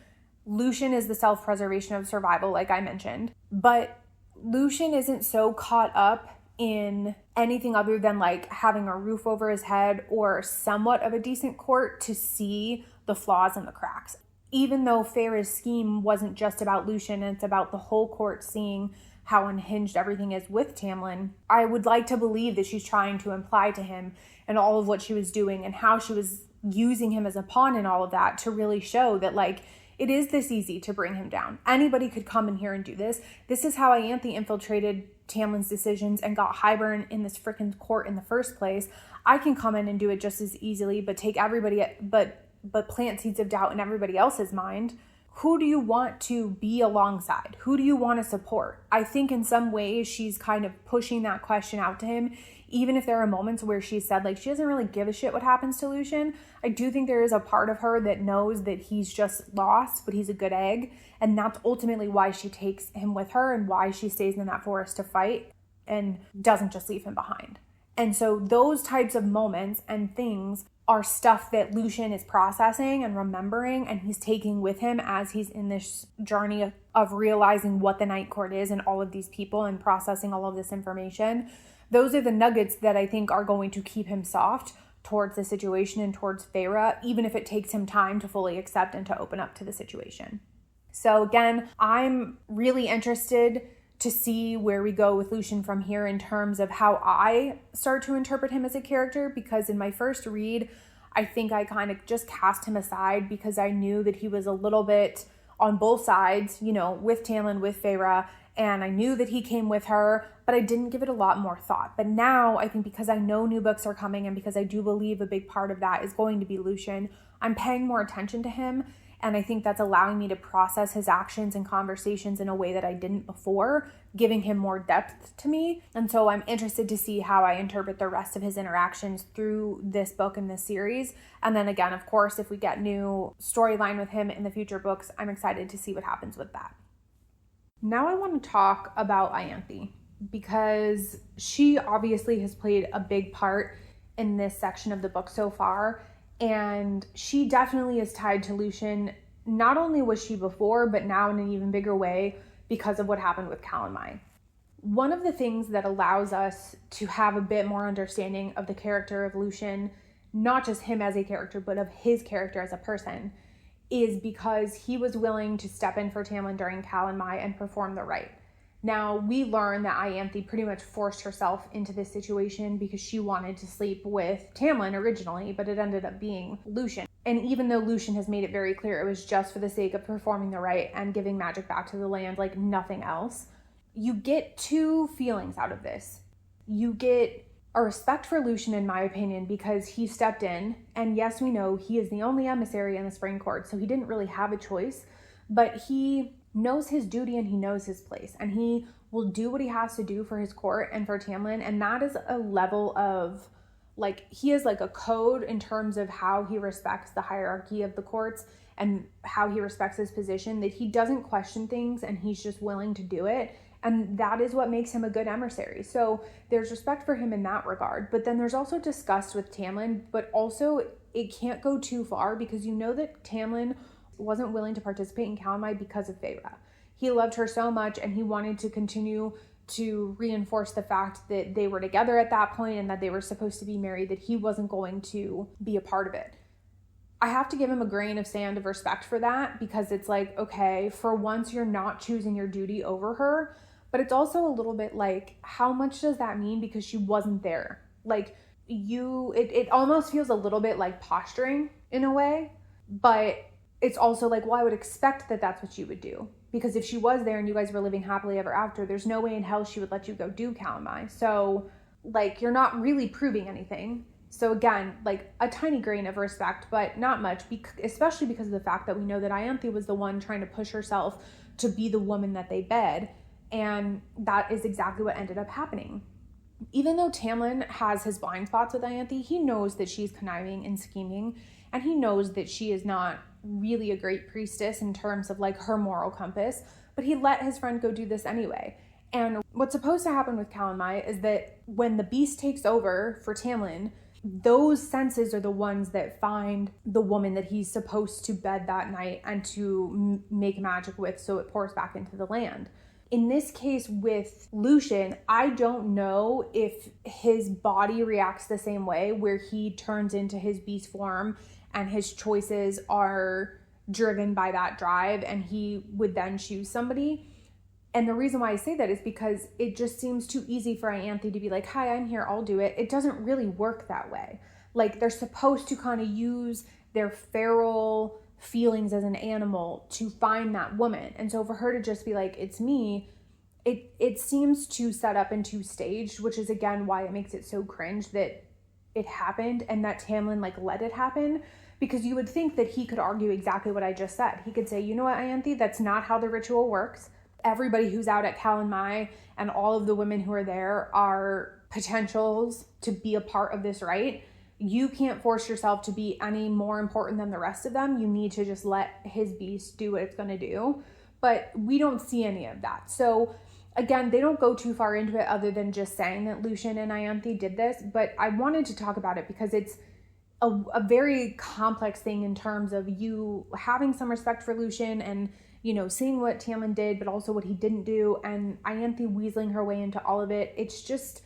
Lucien is the self-preservation of survival, like I mentioned, but Lucien isn't so caught up in anything other than like having a roof over his head or somewhat of a decent court to see the flaws and the cracks. Even though Feyre's scheme wasn't just about Lucien and it's about the whole court seeing how unhinged everything is with Tamlin, I would like to believe that she's trying to imply to him and all of what she was doing and how she was using him as a pawn and all of that to really show that like it is this easy to bring him down. Anybody could come in here and do this. This is how Ianthe infiltrated Tamlin's decisions and got Hybern in this freaking court in the first place. I can come in and do it just as easily, but take everybody, but plant seeds of doubt in everybody else's mind. Who do you want to be alongside? Who do you want to support? I think in some ways she's kind of pushing that question out to him, even if there are moments where she said like she doesn't really give a shit what happens to Lucien. I do think there is a part of her that knows that he's just lost, but he's a good egg. And that's ultimately why she takes him with her and why she stays in that forest to fight and doesn't just leave him behind. And so those types of moments and things are stuff that Lucien is processing and remembering and he's taking with him as he's in this journey of realizing what the Night Court is and all of these people and processing all of this information. Those are the nuggets that I think are going to keep him soft towards the situation and towards Feyre, even if it takes him time to fully accept and to open up to the situation. So again, I'm really interested to see where we go with Lucien from here in terms of how I start to interpret him as a character, because in my first read, I think I kind of just cast him aside because I knew that he was a little bit on both sides, you know, with Tamlin, with Feyre, and I knew that he came with her, but I didn't give it a lot more thought. But now I think because I know new books are coming and because I do believe a big part of that is going to be Lucien, I'm paying more attention to him. And I think that's allowing me to process his actions and conversations in a way that I didn't before, giving him more depth to me. And so I'm interested to see how I interpret the rest of his interactions through this book and this series. And then again, of course, if we get new storyline with him in the future books, I'm excited to see what happens with that. Now I want to talk about Ianthe, because she obviously has played a big part in this section of the book so far. And she definitely is tied to Lucien. Not only was she before, but now in an even bigger way because of what happened with Calanmai. One of the things that allows us to have a bit more understanding of the character of Lucien, not just him as a character, but of his character as a person, is because he was willing to step in for Tamlin during Calanmai and perform the rite. Now, we learn that Ianthe pretty much forced herself into this situation because she wanted to sleep with Tamlin originally, but it ended up being Lucien. And even though Lucien has made it very clear it was just for the sake of performing the rite and giving magic back to the land like nothing else, you get two feelings out of this. You get a respect for Lucien, in my opinion, because he stepped in, and yes, we know he is the only emissary in the Spring Court, so he didn't really have a choice, but he knows his duty and he knows his place, and he will do what he has to do for his court and for Tamlin, and that is a level of, like, he has like a code in terms of how he respects the hierarchy of the courts and how he respects his position, that he doesn't question things and he's just willing to do it. And that is what makes him a good emissary. So there's respect for him in that regard. But then there's also disgust with Tamlin, but also it can't go too far because you know that Tamlin wasn't willing to participate in Calamai because of Feyre. He loved her so much and he wanted to continue to reinforce the fact that they were together at that point and that they were supposed to be married, that he wasn't going to be a part of it. I have to give him a grain of sand of respect for that, because it's like, okay, for once you're not choosing your duty over her. But it's also a little bit like, how much does that mean? Because she wasn't there. Like, it almost feels a little bit like posturing in a way, but it's also like, well, I would expect that that's what you would do. Because if she was there and you guys were living happily ever after, there's no way in hell she would let you go do Calamai. So, like, you're not really proving anything. So again, like a tiny grain of respect, but not much, especially because of the fact that we know that Ianthe was the one trying to push herself to be the woman that they bed. And that is exactly what ended up happening. Even though Tamlin has his blind spots with Ianthe, he knows that she's conniving and scheming, and he knows that she is not really a great priestess in terms of like her moral compass, but he let his friend go do this anyway. And what's supposed to happen with Calamai is that when the beast takes over for Tamlin, those senses are the ones that find the woman that he's supposed to bed that night and to make magic with so it pours back into the land. In this case with Lucien, I don't know if his body reacts the same way, where he turns into his beast form and his choices are driven by that drive and he would then choose somebody. And the reason why I say that is because it just seems too easy for Ianthe to be like, hi, I'm here, I'll do it. It doesn't really work that way. Like, they're supposed to kind of use their feral feelings as an animal to find that woman. And so for her to just be like, it's me, it seems too set up and too staged, which is again why it makes it so cringe that it happened and that Tamlin like let it happen. Because you would think that he could argue exactly what I just said. He could say, you know what, Ianthe, that's not how the ritual works. Everybody who's out at Calamai and all of the women who are there are potentials to be a part of this rite. You can't force yourself to be any more important than the rest of them. You need to just let his beast do what it's going to do. But we don't see any of that. So again, they don't go too far into it other than just saying that Lucien and Ianthe did this. But I wanted to talk about it because it's a very complex thing in terms of you having some respect for Lucien and, you know, seeing what Tamlin did, but also what he didn't do, and Ianthe weaseling her way into all of it. It's just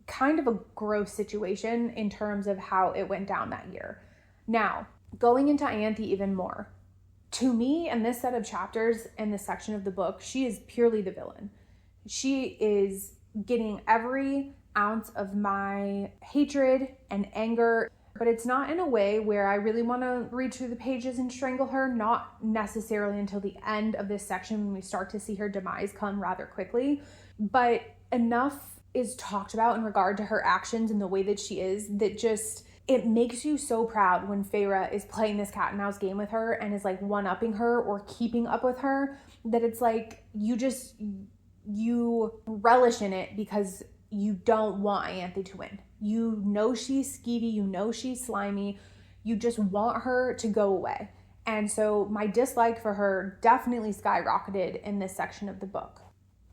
kind of a gross situation in terms of how it went down that year. Now, going into Ianthe even more, to me, in this set of chapters in this section of the book, she is purely the villain. She is getting every ounce of my hatred and anger, but it's not in a way where I really want to read through the pages and strangle her, not necessarily until the end of this section when we start to see her demise come rather quickly. But enough is talked about in regard to her actions and the way that she is that just, it makes you so proud when Feyre is playing this cat and mouse game with her and is like one-upping her or keeping up with her, that it's like you relish in it because you don't want Ianthe to win. You know she's skeevy, you know she's slimy, you just want her to go away. And so my dislike for her definitely skyrocketed in this section of the book.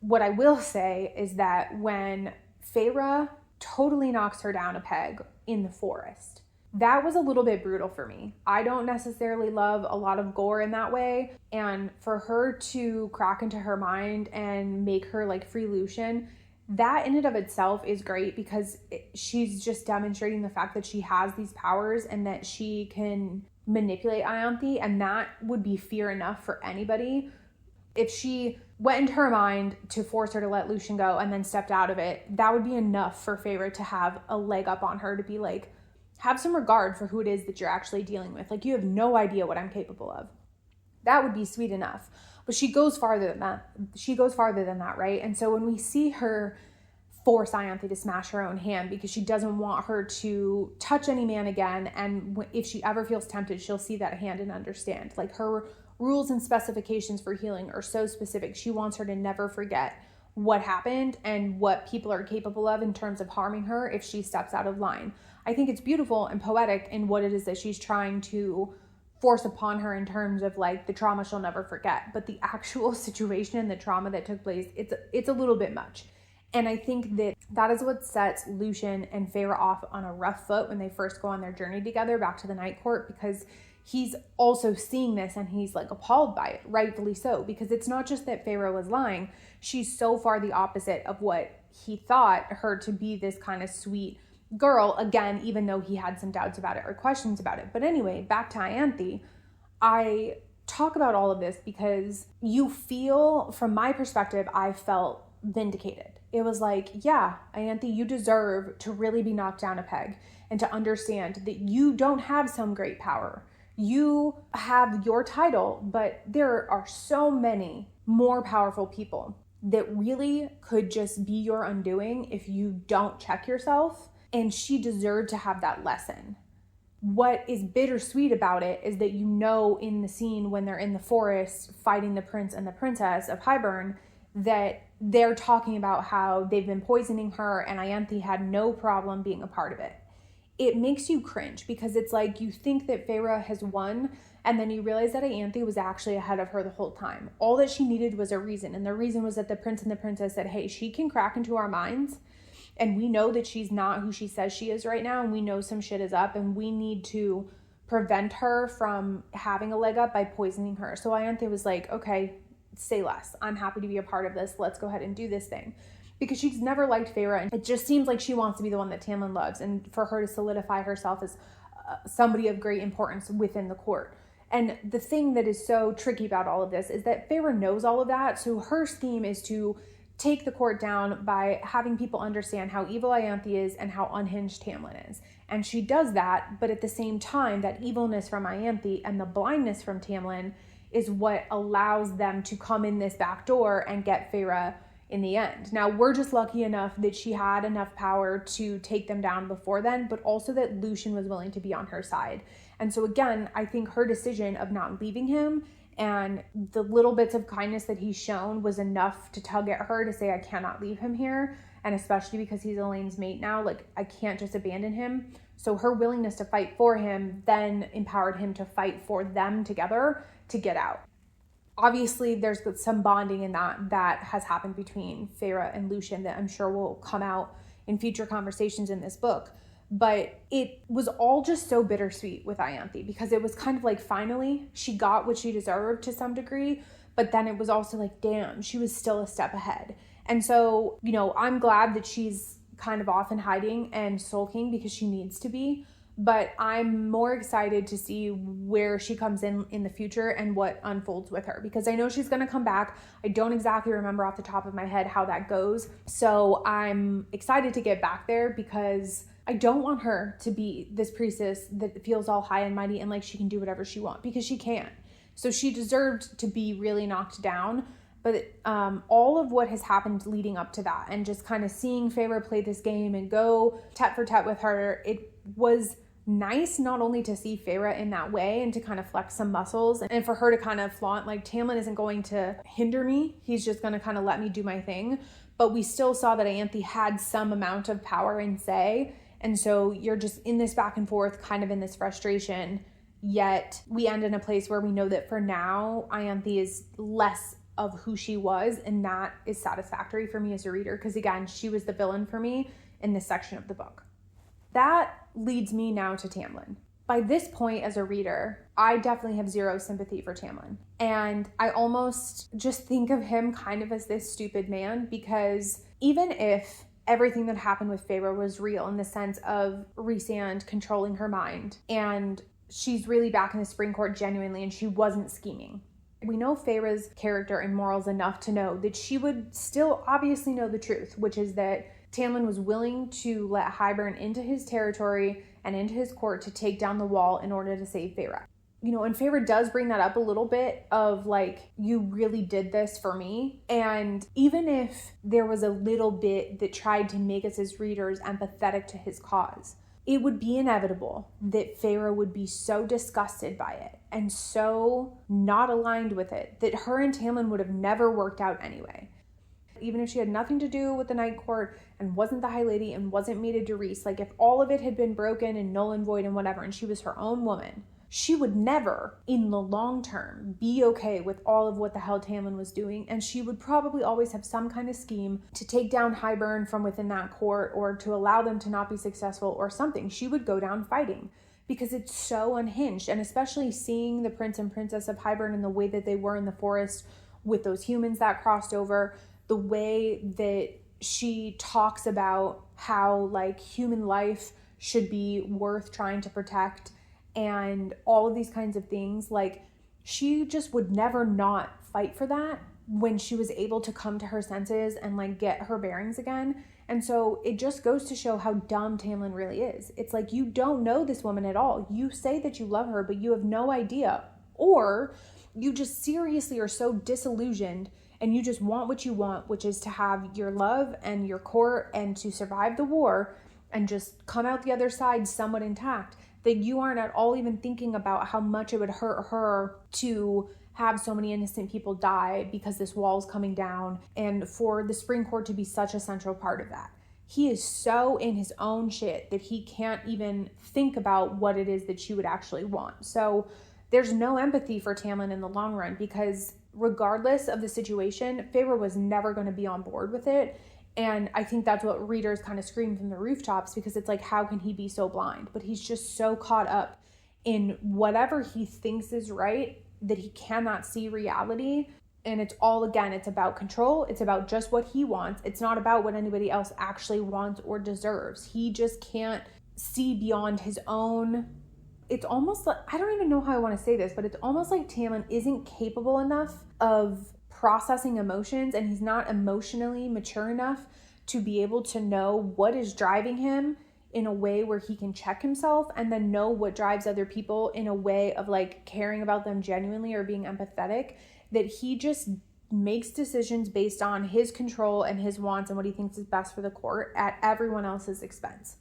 What I will say is that when Feyre totally knocks her down a peg in the forest, that was a little bit brutal for me. I don't necessarily love a lot of gore in that way. And for her to crack into her mind and make her like free Lucien, that in and of itself is great because she's just demonstrating the fact that she has these powers and that she can manipulate Ianthe, and that would be fear enough for anybody. If she went into her mind to force her to let Lucien go and then stepped out of it, that would be enough for Feyre to have a leg up on her, to be like, have some regard for who it is that you're actually dealing with. Like, you have no idea what I'm capable of. That would be sweet enough. But she goes farther than that. She goes farther than that, right? And so when we see her force Ianthe to smash her own hand because she doesn't want her to touch any man again. And if she ever feels tempted, she'll see that hand and understand. Like, her rules and specifications for healing are so specific. She wants her to never forget what happened and what people are capable of in terms of harming her if she steps out of line. I think it's beautiful and poetic in what it is that she's trying to force upon her in terms of like the trauma she'll never forget. But the actual situation and the trauma that took place, it's a little bit much. And I think that is what sets Lucien and Feyre off on a rough foot when they first go on their journey together back to the Night Court, because he's also seeing this and he's like appalled by it, rightfully so, because it's not just that Feyre was lying. She's so far the opposite of what he thought her to be, this kind of sweet girl, again, even though he had some doubts about it or questions about it. But anyway, back to Ianthe. I talk about all of this because you feel, from my perspective, I felt vindicated. It was like, yeah, Ianthe, you deserve to really be knocked down a peg and to understand that you don't have some great power. You have your title, but there are so many more powerful people that really could just be your undoing if you don't check yourself. And she deserved to have that lesson. What is bittersweet about it is that, you know, in the scene when they're in the forest fighting the prince and the princess of Hybern, that they're talking about how they've been poisoning her and Ianthe had no problem being a part of it. It makes you cringe because it's like you think that Feyre has won and then you realize that Ianthe was actually ahead of her the whole time. All that she needed was a reason, and the reason was that the prince and the princess said, hey, she can crack into our minds and we know that she's not who she says she is right now, and we know some shit is up, and we need to prevent her from having a leg up by poisoning her. So Ianthe was like, okay, say less. I'm happy to be a part of this. Let's go ahead and do this thing. Because she's never liked Feyre, and it just seems like she wants to be the one that Tamlin loves, and for her to solidify herself as somebody of great importance within the court. And the thing that is so tricky about all of this is that Feyre knows all of that, so her scheme is to take the court down by having people understand how evil Ianthe is and how unhinged Tamlin is. And she does that, but at the same time, that evilness from Ianthe and the blindness from Tamlin is what allows them to come in this back door and get Feyre in the end. Now, we're just lucky enough that she had enough power to take them down before then, but also that Lucien was willing to be on her side. And so again, I think her decision of not leaving him and the little bits of kindness that he's shown was enough to tug at her to say, I cannot leave him here. And especially because he's Elaine's mate now, like, I can't just abandon him. So her willingness to fight for him then empowered him to fight for them together to get out. Obviously, there's some bonding in that has happened between Feyre and Lucien that I'm sure will come out in future conversations in this book. But it was all just so bittersweet with Ianthe because it was kind of like, finally, she got what she deserved to some degree. But then it was also like, damn, she was still a step ahead. And so, you know, I'm glad that she's kind of off in hiding and sulking because she needs to be. But I'm more excited to see where she comes in the future and what unfolds with her, because I know she's going to come back. I don't exactly remember off the top of my head how that goes. So I'm excited to get back there because I don't want her to be this priestess that feels all high and mighty and like she can do whatever she wants, because she can't. So she deserved to be really knocked down. But all of what has happened leading up to that and just kind of seeing Feyre play this game and go tet for tet with her, it was nice not only to see Feyre in that way and to kind of flex some muscles and for her to kind of flaunt, like, Tamlin isn't going to hinder me. He's just going to kind of let me do my thing. But we still saw that Ianthe had some amount of power and say. And so you're just in this back and forth, kind of in this frustration. Yet we end in a place where we know that for now, Ianthe is less of who she was, and that is satisfactory for me as a reader, because again, she was the villain for me in this section of the book. That leads me now to Tamlin. By this point as a reader, I definitely have zero sympathy for Tamlin, and I almost just think of him kind of as this stupid man, because even if everything that happened with Feyre was real in the sense of Rhysand controlling her mind, and she's really back in the Spring Court genuinely, and she wasn't scheming. We know Feyre's character and morals enough to know that she would still obviously know the truth, which is that Tamlin was willing to let Hybern into his territory and into his court to take down the wall in order to save Feyre. And Feyre does bring that up a little bit of like, you really did this for me. And even if there was a little bit that tried to make us as readers empathetic to his cause, it would be inevitable that Feyre would be so disgusted by it and so not aligned with it that her and Tamlin would have never worked out anyway. Even if she had nothing to do with the Night Court and wasn't the High Lady and wasn't Maida Doreese, like if all of it had been broken and null and void and whatever, and she was her own woman, she would never, in the long term, be okay with all of what the hell Tamlin was doing, and she would probably always have some kind of scheme to take down Hybern from within that court or to allow them to not be successful or something. She would go down fighting because it's so unhinged, and especially seeing the Prince and Princess of Hybern and the way that they were in the forest with those humans that crossed over, the way that she talks about how like human life should be worth trying to protect and all of these kinds of things, like she just would never not fight for that when she was able to come to her senses and like get her bearings again. And so it just goes to show how dumb Tamlin really is. It's like, you don't know this woman at all. You say that you love her, but you have no idea. Or you just seriously are so disillusioned and you just want what you want, which is to have your love and your court and to survive the war and just come out the other side somewhat intact, that you aren't at all even thinking about how much it would hurt her to have so many innocent people die because this wall's coming down, and for the Spring Court to be such a central part of that. He is so in his own shit that he can't even think about what it is that she would actually want. So there's no empathy for Tamlin in the long run, because regardless of the situation, Feyre was never going to be on board with it. And I think that's what readers kind of scream from the rooftops, because it's like, how can he be so blind? But he's just so caught up in whatever he thinks is right that he cannot see reality. And it's all, again, it's about control. It's about just what he wants. It's not about what anybody else actually wants or deserves. He just can't see beyond his own. It's almost like, I don't even know how I want to say this, but it's almost like Tamlin isn't capable enough of processing emotions, and he's not emotionally mature enough to be able to know what is driving him in a way where he can check himself, and then know what drives other people in a way of like caring about them genuinely or being empathetic, that he just makes decisions based on his control and his wants and what he thinks is best for the court at everyone else's expense.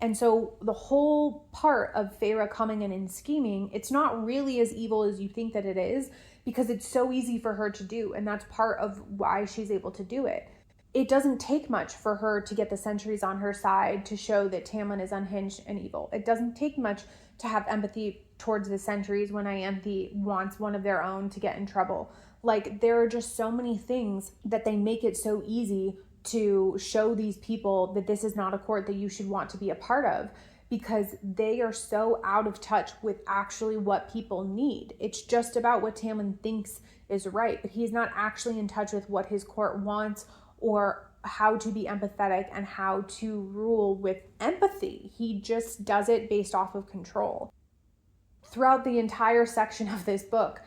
And so the whole part of Feyre coming in and scheming, it's not really as evil as you think that it is, because it's so easy for her to do. And that's part of why she's able to do it. It doesn't take much for her to get the sentries on her side to show that Tamlin is unhinged and evil. It doesn't take much to have empathy towards the sentries when Ianthe wants one of their own to get in trouble. Like, there are just so many things that they make it so easy to show these people that this is not a court that you should want to be a part of, because they are so out of touch with actually what people need. It's just about what Tamlin thinks is right, but he's not actually in touch with what his court wants or how to be empathetic and how to rule with empathy. He just does it based off of control. Throughout the entire section of this book,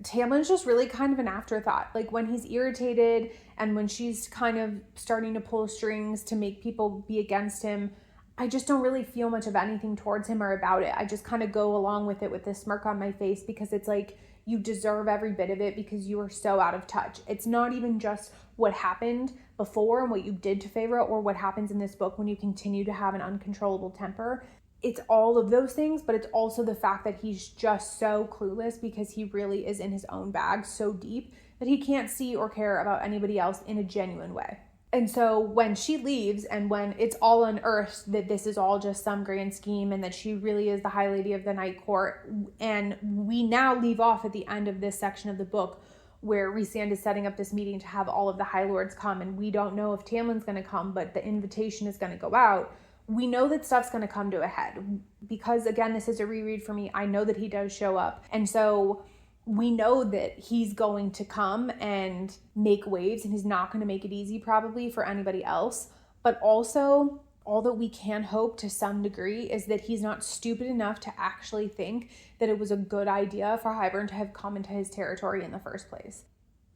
Tamlin's just really kind of an afterthought. Like, when he's irritated and when she's kind of starting to pull strings to make people be against him, I just don't really feel much of anything towards him or about it. I just kind of go along with it with this smirk on my face, because it's like, you deserve every bit of it because you are so out of touch. It's not even just what happened before and what you did to Feyre, or what happens in this book when you continue to have an uncontrollable temper. It's all of those things, but it's also the fact that he's just so clueless, because he really is in his own bag so deep that he can't see or care about anybody else in a genuine way. And so when she leaves, and when it's all unearthed that this is all just some grand scheme and that she really is the High Lady of the Night Court, and we now leave off at the end of this section of the book where Rhysand is setting up this meeting to have all of the High Lords come, and we don't know if Tamlin's going to come, but the invitation is going to go out. We know that stuff's going to come to a head, because again, this is a reread for me. I know that he does show up. And so we know that he's going to come and make waves, and he's not going to make it easy probably for anybody else. But also, all that we can hope to some degree is that he's not stupid enough to actually think that it was a good idea for Hybern to have come into his territory in the first place.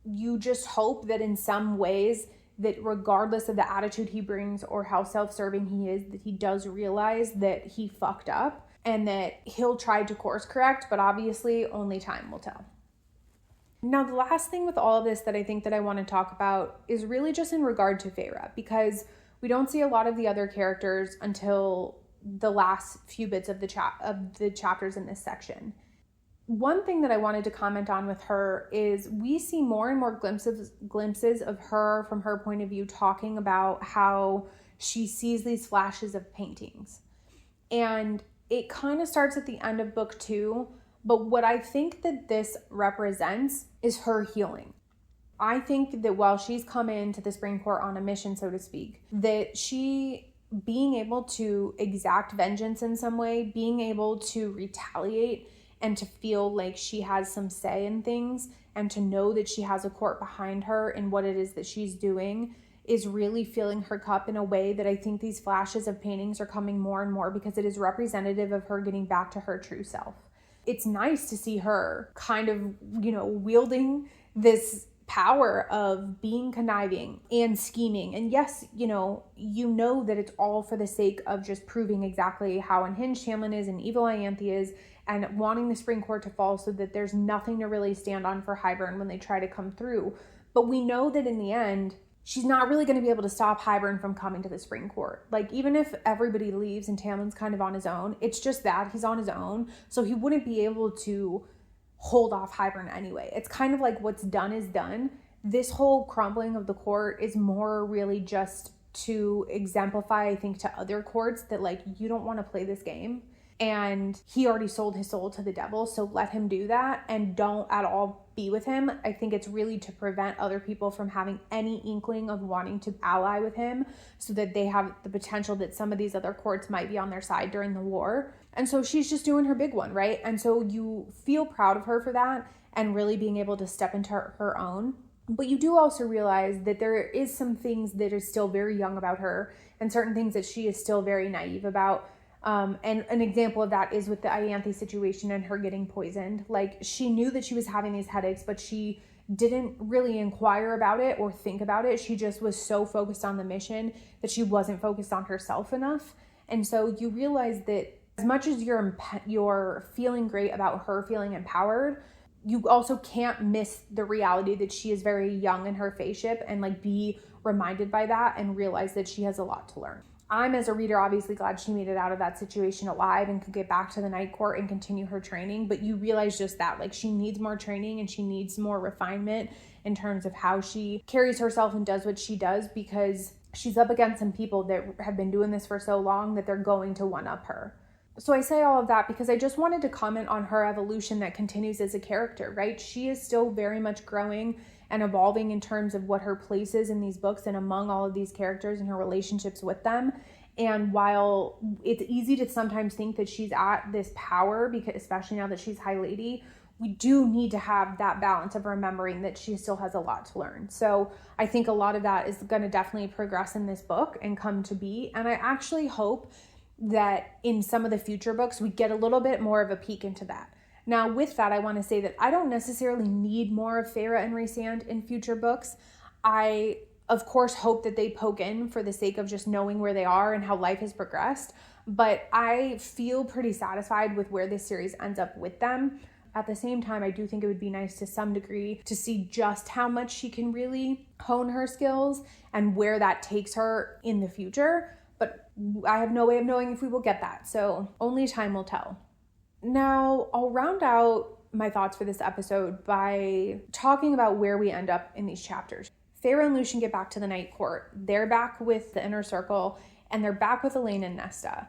You just hope that in some ways, that regardless of the attitude he brings or how self-serving he is, that he does realize that he fucked up, and that he'll try to course correct, but obviously only time will tell. Now, the last thing with all of this that I think that I want to talk about is really just in regard to Feyre, because we don't see a lot of the other characters until the last few bits of the chapters in this section. One thing that I wanted to comment on with her is we see more and more glimpses of her from her point of view, talking about how she sees these flashes of paintings. And it kind of starts at the end of book 2, but what I think that this represents is her healing. I think that while she's come into the Spring Court on a mission, so to speak, that she being able to exact vengeance in some way, being able to retaliate and to feel like she has some say in things and to know that she has a court behind her in what it is that she's doing is really filling her cup in a way that I think these flashes of paintings are coming more and more, because it is representative of her getting back to her true self. It's nice to see her kind of, wielding this power of being conniving and scheming. And yes, you know that it's all for the sake of just proving exactly how unhinged Tamlin is and evil Ianthe is, and wanting the Spring Court to fall so that there's nothing to really stand on for Hybern when they try to come through. But we know that in the end, she's not really going to be able to stop Hybern from coming to the Spring Court. Like, even if everybody leaves and Tamlin's kind of on his own, it's just that he's on his own. So he wouldn't be able to hold off Hybern anyway. It's kind of like what's done is done. This whole crumbling of the court is more really just to exemplify, I think, to other courts that, like, you don't want to play this game. And he already sold his soul to the devil, so let him do that and don't at all be with him. I think it's really to prevent other people from having any inkling of wanting to ally with him, so that they have the potential that some of these other courts might be on their side during the war. And so she's just doing her big one, right? And so you feel proud of her for that and really being able to step into her own. But you do also realize that there is some things that are still very young about her and certain things that she is still very naive about. And an example of that is with the Ianthe situation and her getting poisoned. Like, she knew that she was having these headaches, but she didn't really inquire about it or think about it. She just was so focused on the mission that she wasn't focused on herself enough. And so you realize that as much as you're feeling great about her feeling empowered, you also can't miss the reality that she is very young in her phaseship, and like be reminded by that and realize that she has a lot to learn. I'm, as a reader, obviously glad she made it out of that situation alive and could get back to the Night Court and continue her training. But you realize just that, like, she needs more training and she needs more refinement in terms of how she carries herself and does what she does, because she's up against some people that have been doing this for so long that they're going to one-up her. So I say all of that because I just wanted to comment on her evolution that continues as a character, right? She is still very much growing and evolving in terms of what her place is in these books and among all of these characters and her relationships with them. And while it's easy to sometimes think that she's at this power, because especially now that she's High Lady, we do need to have that balance of remembering that she still has a lot to learn. So I think a lot of that is going to definitely progress in this book and come to be. And I actually hope that in some of the future books, we get a little bit more of a peek into that. Now, with that, I want to say that I don't necessarily need more of Feyre and Rhysand in future books. I, of course, hope that they poke in for the sake of just knowing where they are and how life has progressed. But I feel pretty satisfied with where this series ends up with them. At the same time, I do think it would be nice to some degree to see just how much she can really hone her skills and where that takes her in the future. But I have no way of knowing if we will get that. So only time will tell. Now, I'll round out my thoughts for this episode by talking about where we end up in these chapters. Feyre and Lucien get back to the Night Court. They're back with the Inner Circle, and they're back with Elain and Nesta.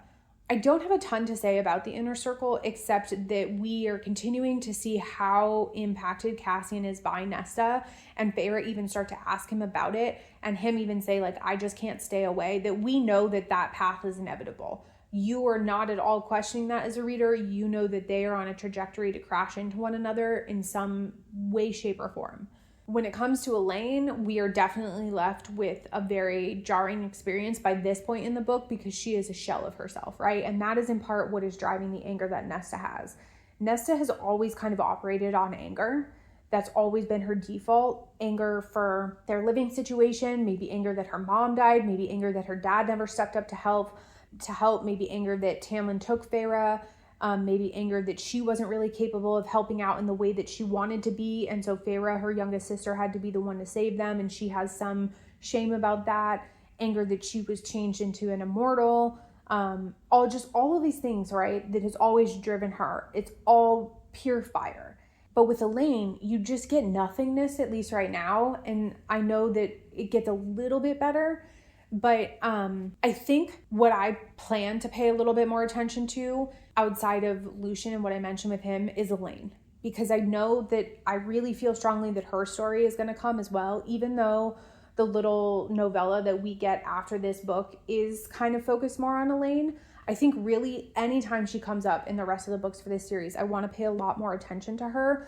I don't have a ton to say about the Inner Circle, except that we are continuing to see how impacted Cassian is by Nesta, and Feyre even start to ask him about it, and him even say, like, I just can't stay away, that we know that that path is inevitable. You are not at all questioning that as a reader. You know that they are on a trajectory to crash into one another in some way, shape, or form. When it comes to Elain, we are definitely left with a very jarring experience by this point in the book, because she is a shell of herself, right? And that is in part what is driving the anger that Nesta has. Nesta has always kind of operated on anger. That's always been her default. Anger for their living situation, maybe anger that her mom died, maybe anger that her dad never stepped up to help, maybe anger that Tamlin took Feyre, maybe angered that she wasn't really capable of helping out in the way that she wanted to be. And so Feyre, her youngest sister, had to be the one to save them. And she has some shame about that, angered that she was changed into an immortal. All of these things, right, that has always driven her. It's all pure fire. But with Elaine, you just get nothingness, at least right now. And I know that it gets a little bit better. But I think what I plan to pay a little bit more attention to outside of Lucien and what I mentioned with him is Elaine. Because I know that I really feel strongly that her story is going to come as well, even though the little novella that we get after this book is kind of focused more on Elaine. I think really anytime she comes up in the rest of the books for this series, I want to pay a lot more attention to her,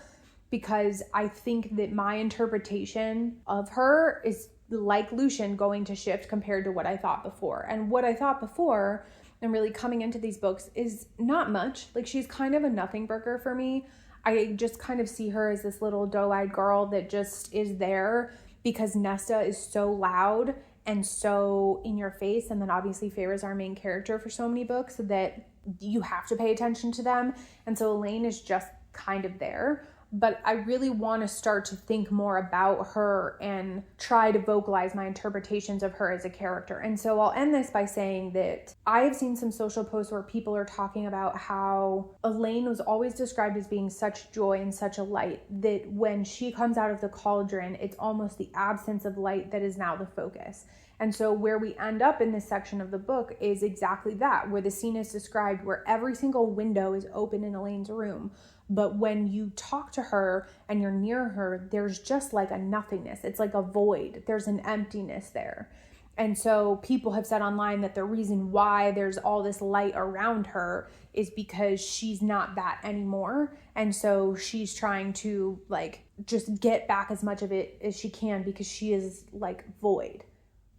because I think that my interpretation of her is, like Lucien, going to shift compared to what I thought before. And what I thought before, and really coming into these books, is not much. Like, she's kind of a nothing burger for me. I just kind of see her as this little doe-eyed girl that just is there because Nesta is so loud and so in your face. And then obviously Feyre's our main character for so many books that you have to pay attention to them. And so Elaine is just kind of there. But I really want to start to think more about her and try to vocalize my interpretations of her as a character. And so I'll end this by saying that I have seen some social posts where people are talking about how Elaine was always described as being such joy and such a light that when she comes out of the cauldron, it's almost the absence of light that is now the focus. And so where we end up in this section of the book is exactly that, where the scene is described where every single window is open in Elaine's room. But when you talk to her and you're near her, there's just like a nothingness. It's like a void. There's an emptiness there. And so people have said online that the reason why there's all this light around her is because she's not that anymore. And so she's trying to like just get back as much of it as she can because she is like void.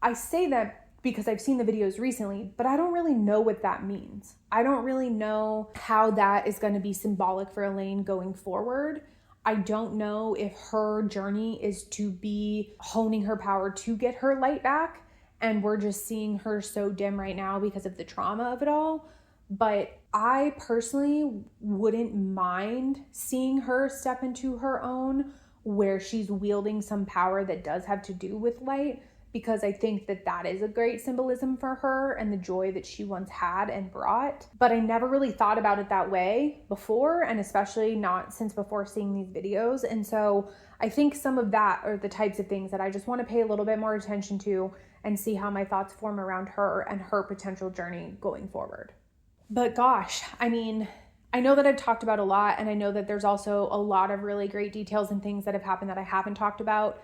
I say that because I've seen the videos recently, but I don't really know what that means. I don't really know how that is going to be symbolic for Elaine going forward. I don't know if her journey is to be honing her power to get her light back, and we're just seeing her so dim right now because of the trauma of it all. But I personally wouldn't mind seeing her step into her own, where she's wielding some power that does have to do with light, because I think that that is a great symbolism for her and the joy that she once had and brought. But I never really thought about it that way before, and especially not since before seeing these videos. And so I think some of that are the types of things that I just want to pay a little bit more attention to and see how my thoughts form around her and her potential journey going forward. But gosh, I mean, I know that I've talked about a lot, and I know that there's also a lot of really great details and things that have happened that I haven't talked about.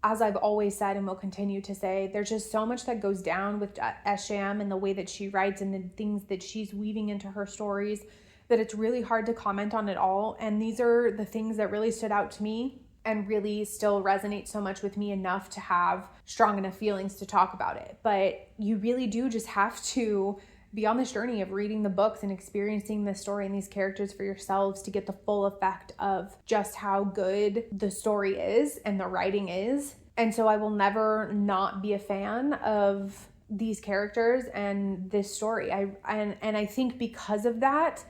As I've always said and will continue to say, there's just so much that goes down with Esham and the way that she writes and the things that she's weaving into her stories that it's really hard to comment on it all. And these are the things that really stood out to me and really still resonate so much with me enough to have strong enough feelings to talk about it. But you really do just have to be on this journey of reading the books and experiencing the story and these characters for yourselves to get the full effect of just how good the story is and the writing is. And so I will never not be a fan of these characters and this story. I think because of that,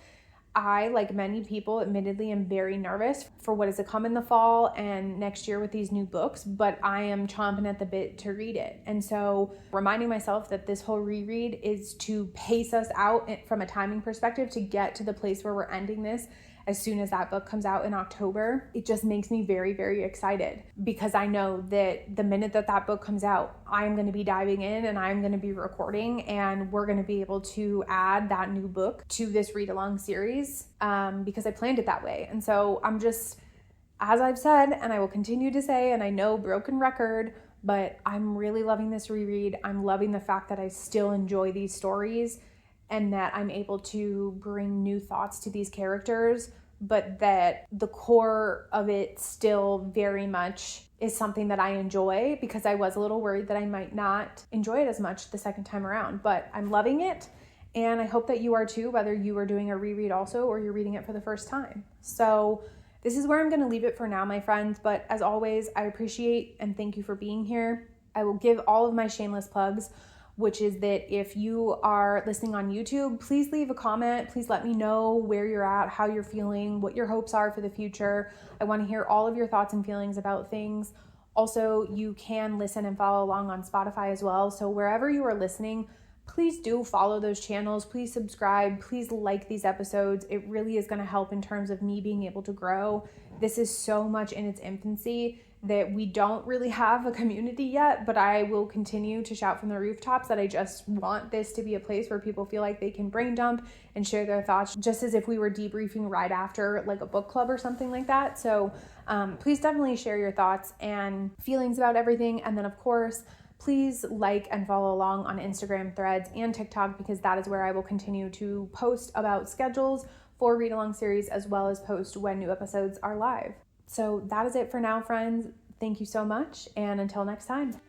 I, like many people, admittedly am very nervous for what is to come in the fall and next year with these new books, but I am chomping at the bit to read it. And so reminding myself that this whole reread is to pace us out from a timing perspective to get to the place where we're ending this as soon as that book comes out in October, it just makes me very, very excited, because I know that the minute that that book comes out, I'm going to be diving in and I'm going to be recording, and we're going to be able to add that new book to this read-along series because I planned it that way. And so I'm just, as I've said, and I will continue to say, and I know broken record, but I'm really loving this reread. I'm loving the fact that I still enjoy these stories and that I'm able to bring new thoughts to these characters, but that the core of it still very much is something that I enjoy, because I was a little worried that I might not enjoy it as much the second time around. But I'm loving it, and I hope that you are too, whether you are doing a reread also or you're reading it for the first time. So this is where I'm going to leave it for now, my friends. But as always, I appreciate and thank you for being here. I will give all of my shameless plugs. which is that if you are listening on YouTube, please leave a comment. Please let me know where you're at, how you're feeling, what your hopes are for the future. I want to hear all of your thoughts and feelings about things. Also, you can listen and follow along on Spotify as well. So wherever you are listening, please do follow those channels. Please subscribe. Please like these episodes. It really is going to help in terms of me being able to grow. This is so much in its infancy that we don't really have a community yet, but I will continue to shout from the rooftops that I just want this to be a place where people feel like they can brain dump and share their thoughts, just as if we were debriefing right after like a book club or something like that. So please definitely share your thoughts and feelings about everything. And then of course, please like and follow along on Instagram, Threads, and TikTok, because that is where I will continue to post about schedules for read along series, as well as post when new episodes are live. So that is it for now, friends. Thank you so much, and until next time.